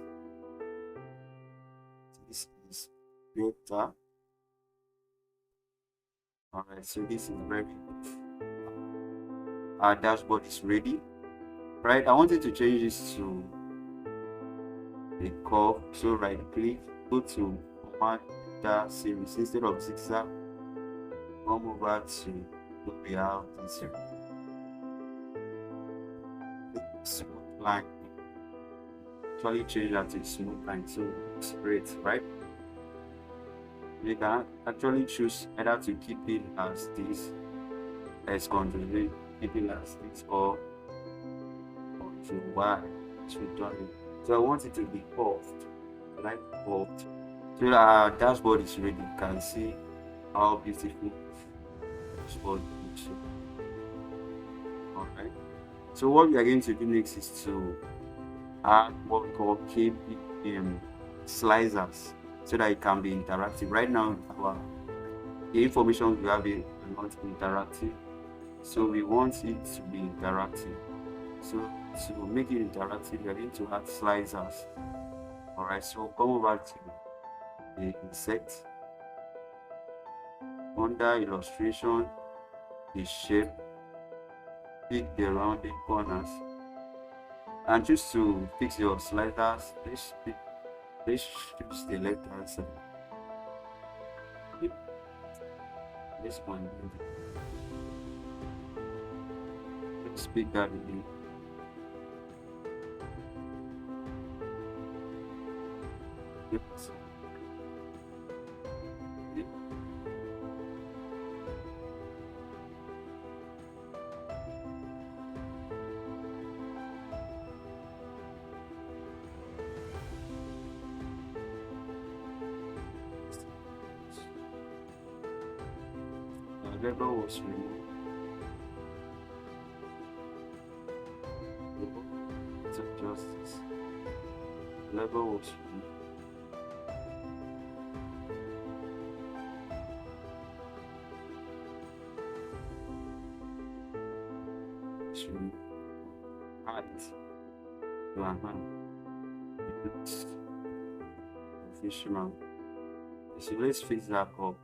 better. Alright, so this is very good. Our dashboard is ready. Right, I wanted to change this to a curve. So right click, go to command data series instead of zigzag. Come over to what we have this here. Smooth line. Actually change that to a smooth line, so it's great, right? You can actually choose either to keep it as this, as control, keep it as this, or to Y to turn it. So I want it to be curved, like curved. So our dashboard is ready. You can see how beautiful dashboard looks. Alright. So what we are going to do next is to add what we call KP slicers, so that it can be interactive. Right now, the information we have are not interactive, so we want it to be interactive. So to make it interactive, we are going to add slicers. Alright, so come over to the insect, under illustration, the shape, pick the rounded corners, and choose to fix your sliders. Let's choose the left hand side. This one, let's pick that again. Yes. The level was removed. Let's adjust this. Level was removed. Height to a hand. It looks professional. So let's fix that up.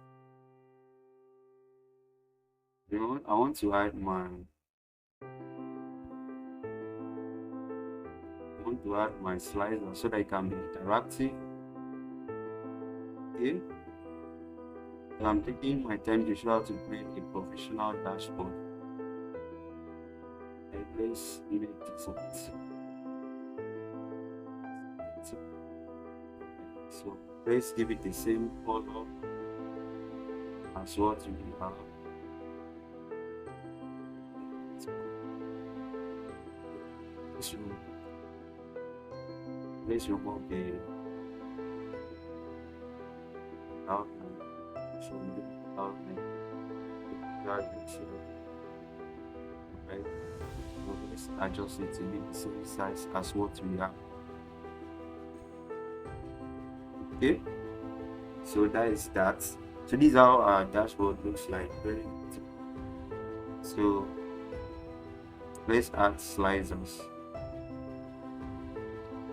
You know, I want to add my slider so that it can be interactive. Okay. So I'm taking my time to show how to create a professional dashboard. And let's make this a bit. So let's give it the same color as what we have. Let's remove the outline. So we do outline. Right. So let's adjust it to be the same size as what we have. Okay. So that is that. So this is how our dashboard looks like. Very good. So let's add slicers.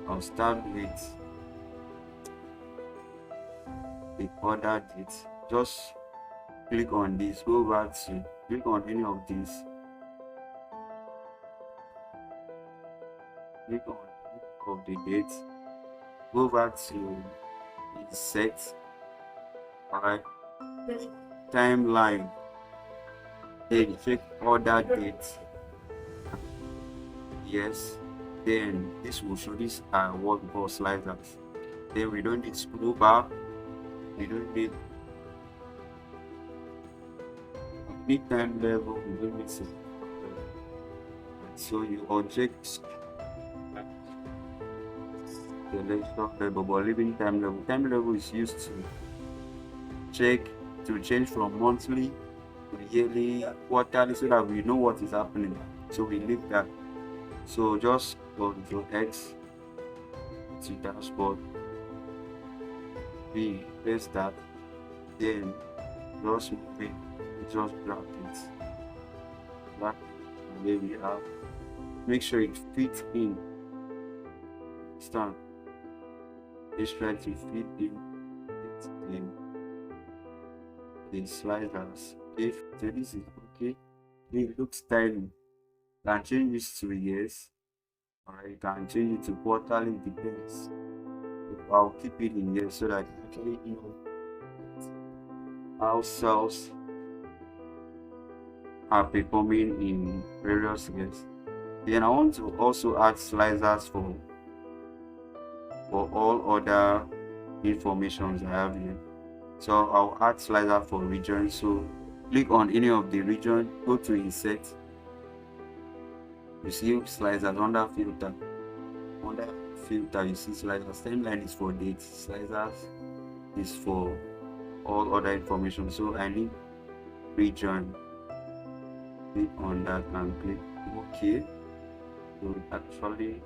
I'll start with the order date. Just click on this, go back to click on any of these. click on of the date, go back to insert, alright, timeline, then check order date, yes, then this will show this what we call sliders. Then we don't need scroll bar, we don't need big time level, we don't need system level. So you uncheck selection level, but leaving time level. Time level is used to check to change from monthly to yearly, quarterly, so that we know what is happening. So we leave that. So just Ctrl X to dashboard. We press that, then just move it, just drag it. Drag it where we have. Make sure it fits in. Stand. Just try to fit in the sliders. If this is okay, it looks tiny. Can change this to years, or you can change it to quarterly, depends. I'll keep it in years so that I can actually know how cells are performing in various years. Then I want to also add sliders for all other informations I have here. So I'll add slider for region. So click on any of the region, go to insert. You see sliders under filter. Under filter, you see sliders. Timeline is for dates. Sliders is for all other information. So I need region. Click on that and click OK. So it actually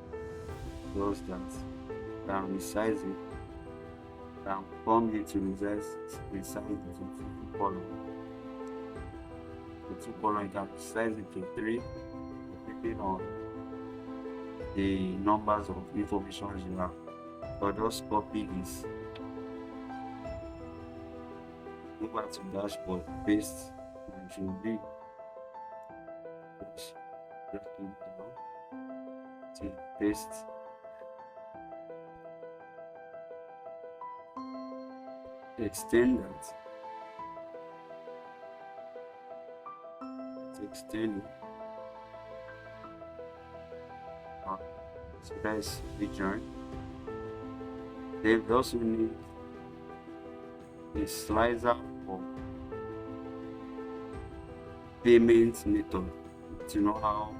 does that. Can resize it. Can form it to resize it to 2 column. The 2 column, you can resize it to 3, depending on the numbers of information you have. So just copy this, go back to dashboard, paste, and should be just drag it down to paste. Extend that. Extend it. So that's region. They also need a slicer for payment method to know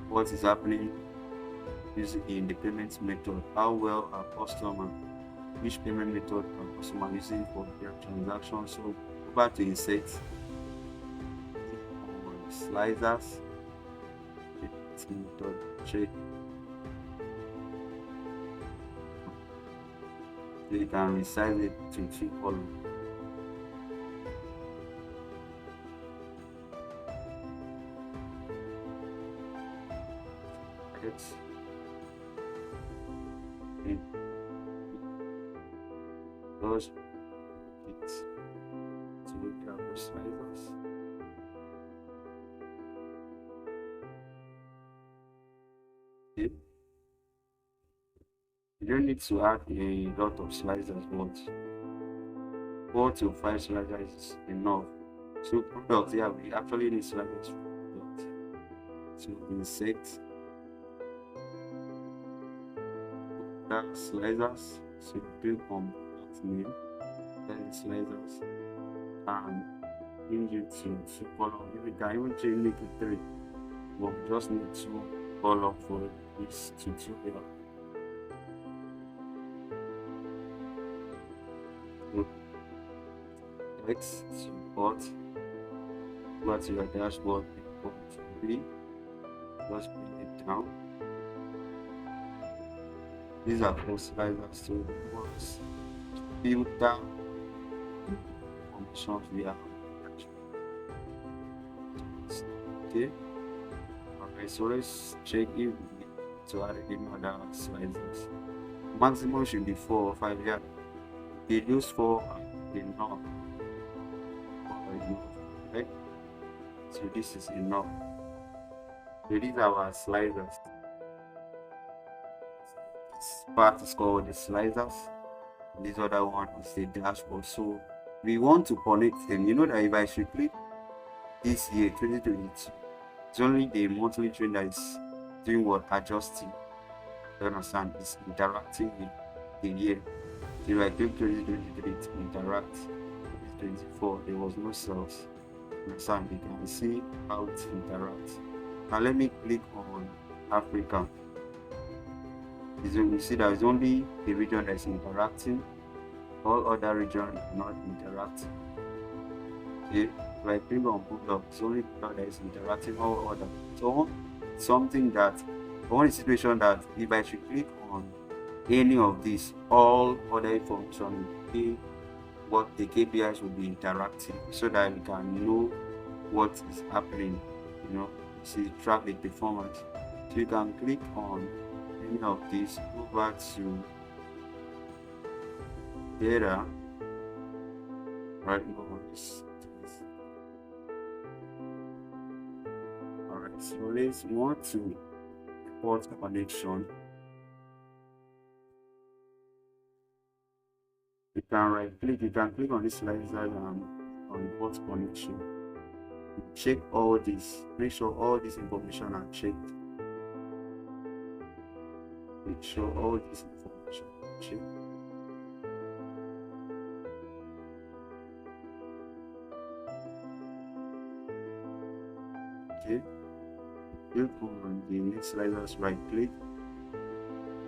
what is happening using in the payment method, how well our customer, which payment method our customer using for their transaction. So go back to insert sliders, method check. So you can resize it to 2 columns. Those it to look at the sliders. Okay. You don't need to add a lot of sliders, but 4 to 5 sliders is enough. So products, yeah, we actually need sliders for products. So insert that sliders. So click on product name, then sliders, and change it to 2 columns. You can even change it to 3, but we just need 2 columns for this tutorial. X support, go to your dashboard, just bring it down. These are all sliders to once filter functions we have. Okay. Alright, so let's check if we need to add any other sliders. Maximum should be 4 or 5. Yeah. They use 4 enough. Right? So this is enough. So these are our sliders. part is called the sliders. This other one is the dashboard. So we want to connect them. You know that if I should click this year 2022, it's only the monthly trend that is doing what, adjusting. You understand? It's interacting with the year. So if I click 2023, it interact. 2024, there was no sales. You understand? You can see how it interacts. Now let me click on Africa. You see that it's only the region that is interacting. All other regions are not interacting. Okay? If I click on Bulldog, it's only Bulldog that is interacting. All other. So something that, one situation that if I should click on any of these, all other information will be what the KPIs will be interacting, so that we can know what is happening. You know, see, track the performance. So you can click on any of these, go back to data, right? Alright, so let's want to port connection. You can right click, you can click on this slider and on port connection. Check all this, make sure all this information are checked. Make sure all this information are checked. Okay, click on the next sliders, right click,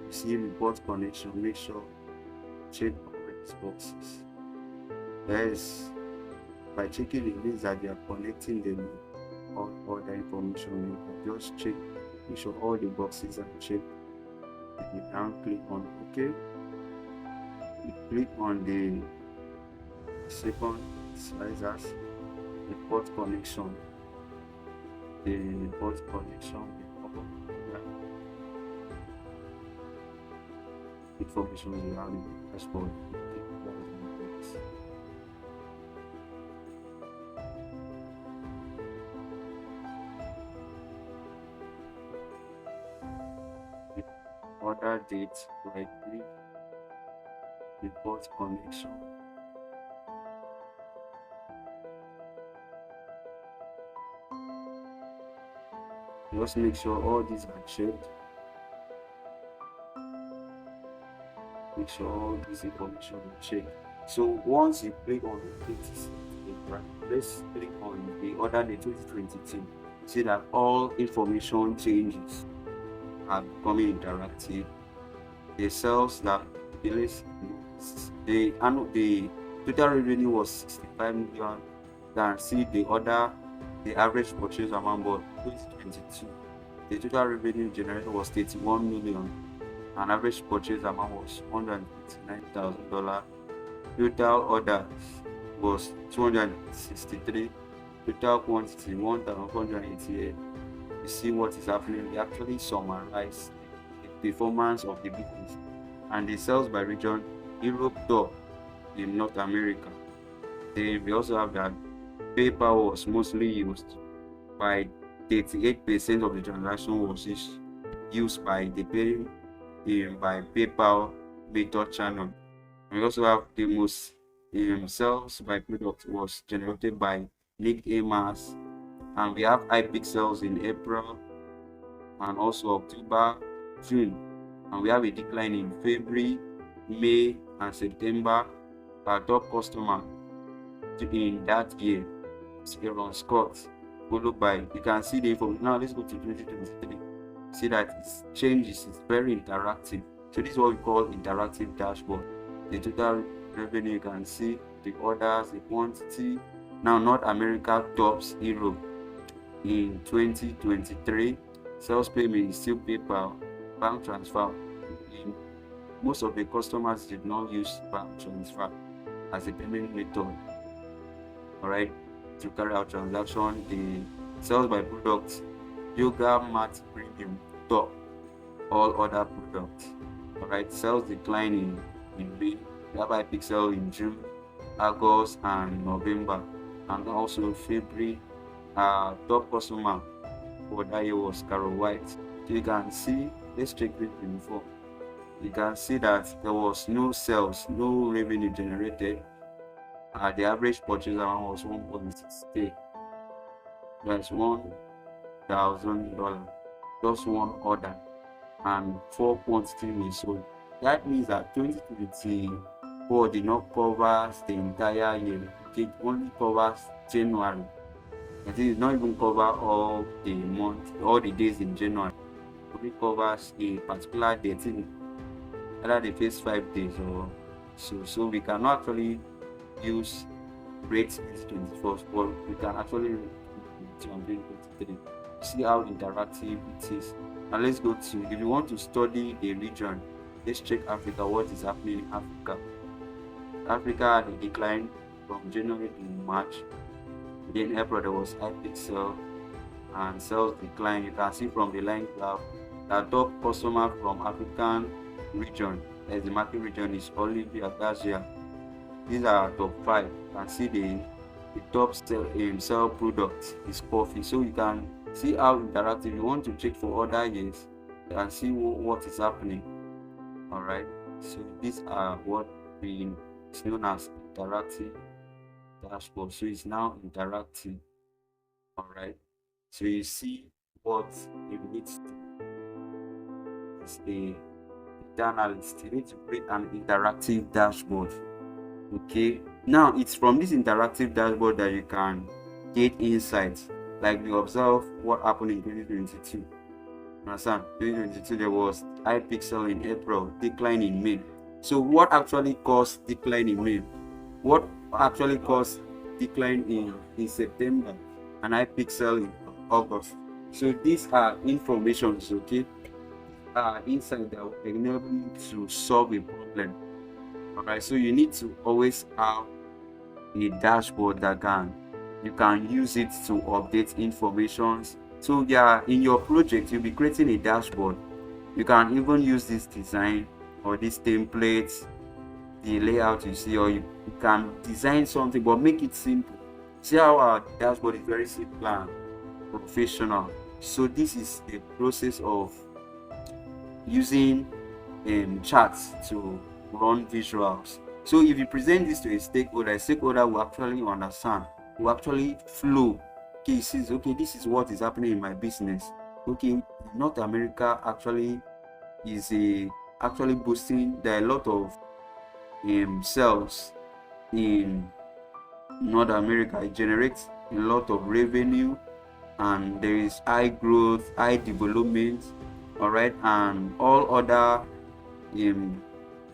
you see report connection, make sure check all these boxes. Yes, by checking it means that they are connecting them all the information. You can just check, make sure all the boxes are checked. You can click on OK. You click on the second sliders, report connection. The report connection information is around the dashboard. Order date, right click, report connection. Just make sure all these are checked. Make sure all this information is checked. So once you click on the 26, right, let's click on the order date 2022. See that all information changes are becoming interactive. The sales that the total revenue was 65 million. You can see the average purchase amount was 2022. The total revenue generated was 31 million. And average purchase amount was $159,000. Total orders was 263. Total quantity 1,488. You see what is happening. We actually summarize the performance of the business and the sales by region. Europe top in North America. Then we also have that PayPal was mostly used by 38% of the transaction was used by the paying by PayPal method channel. We also have the most sales by product was generated by Nick Amos, and we have iPixels in April and also October, June, and we have a decline in February, May, and September. Our top customer in that year is Aaron Scott, followed by, you can see the information. Now let's go to 2023. See that it's changes, it's very interactive. So this is what we call interactive dashboard. The total revenue, you can see the orders, the quantity. Now North America tops Europe in 2023. Sales payment is still PayPal. Bank transfer, most of the customers did not use bank transfer as a payment method, all right, to carry out transaction. The sales by products, Yoga Mat Premium top all other products, all right. Sales decline in May. We have iPixel in June, August, and November, and also February. Top customer for that year was Carol White. So you can see, let's check this before. you can see that there was no sales, no revenue generated. The average purchase amount was 1.6k. That's $1,000, just one order, and 4 quantity we sold. That means that 2024 did not cover the entire year. It only covers January. I think it not even cover all the month, all the days in January. It only covers a particular date, either the first 5 days or so. So we cannot actually use rates 2024, but we can actually on 2023. See how interactive it is. Now let's go to, if you want to study a region, let's check Africa. What is happening in Africa? Africa had a decline from January to March. Then April there was high peak sale and sales decline. You can see from the line graph that top customer from African region, as the market region, is Olivia Garcia. These are top 5. You can see the top sell product is coffee. So you can see how interactive. You want to check for other years, you can see what is happening. All right, so these are what is known as interactive dashboard. So it's now interactive. All right, so you see what you need to do as a data analyst. You need to create an interactive dashboard. Okay, now it's from this interactive dashboard that you can get insights. Like we observe what happened in 2022. Understand? 2022 there was high pixel in April, decline in May. So what actually caused decline in May? What actually caused decline in September and high pixel in August? So these are informations, okay? Insight that will enable you to solve a problem. Alright, so you need to always have a dashboard that you can use it to update informations. So yeah, in your project you'll be creating a dashboard. You can even use this design or this template, the layout you see, or you can design something but make it simple. See how our dashboard is very simple and professional. So this is the process of using charts to run visuals. So if you present this to a stakeholder will actually understand, will actually flow. Okay, he says, okay, this is what is happening in my business. Okay, North America actually is actually boosting. There are a lot of sales in North America. It generates a lot of revenue and there is high growth, high development. All right, and all other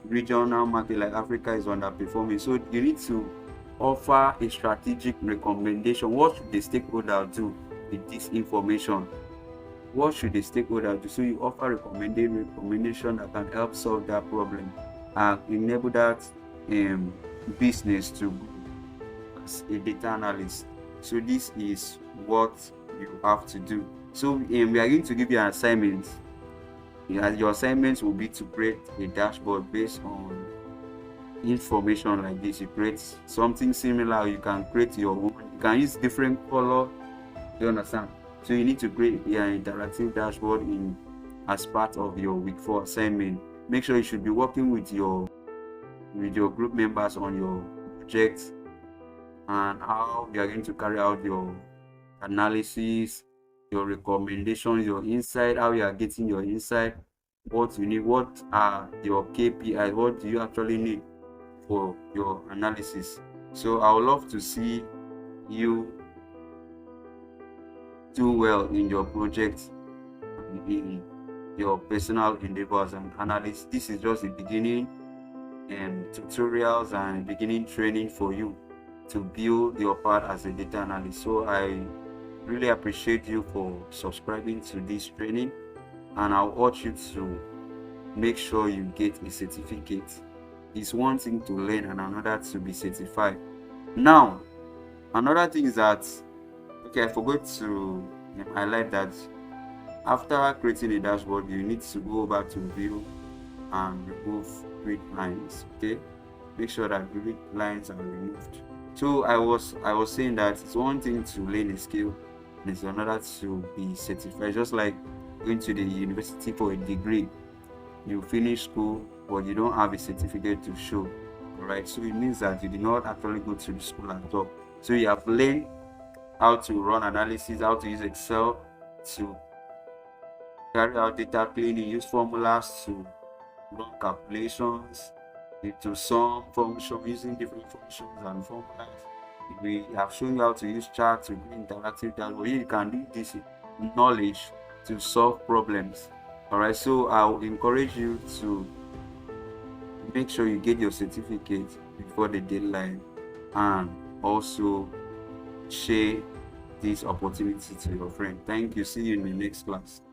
regional market like Africa is underperforming. So you need to offer a strategic recommendation. What should the stakeholder do with this information? What should the stakeholder do? So you offer recommendation that can help solve that problem and enable that business to grow as a data analyst. So this is what you have to do. So we are going to give you an assignment. Your assignments will be to create a dashboard based on information like this. You create something similar, you can create your own. You can use different color. You understand? So you need to create an interactive dashboard as part of your week 4 assignment. Make sure you should be working with your group members on your project and how you are going to carry out your analysis, your recommendations, your insight, how you are getting your insight, what you need, what are your KPIs, what do you actually need for your analysis. So I would love to see you do well in your project and in your personal endeavors and analysis. This is just the beginning and tutorials and beginning training for you to build your part as a data analyst. So I really appreciate you for subscribing to this training, and I'll urge you to make sure you get a certificate. It's one thing to learn and another to be certified. Now, another thing is that, okay, I forgot to highlight that after creating a dashboard, you need to go over to view and remove grid lines. Okay, make sure that grid lines are removed. So I was saying that it's one thing to learn a skill, and it's another to be certified. Just like going to the university for a degree, you finish school but you don't have a certificate to show. All right, so it means that you did not actually go to the school at all. So you have learned how to run analysis, how to use Excel to carry out data cleaning, use formulas to run calculations, into some function using different functions and formulas. We have shown you how to use charts to do interactive dashboard. You can do this knowledge to solve problems. All right, so I'll encourage you to make sure you get your certificate before the deadline, and also share this opportunity to your friend. Thank you. See you in the next class.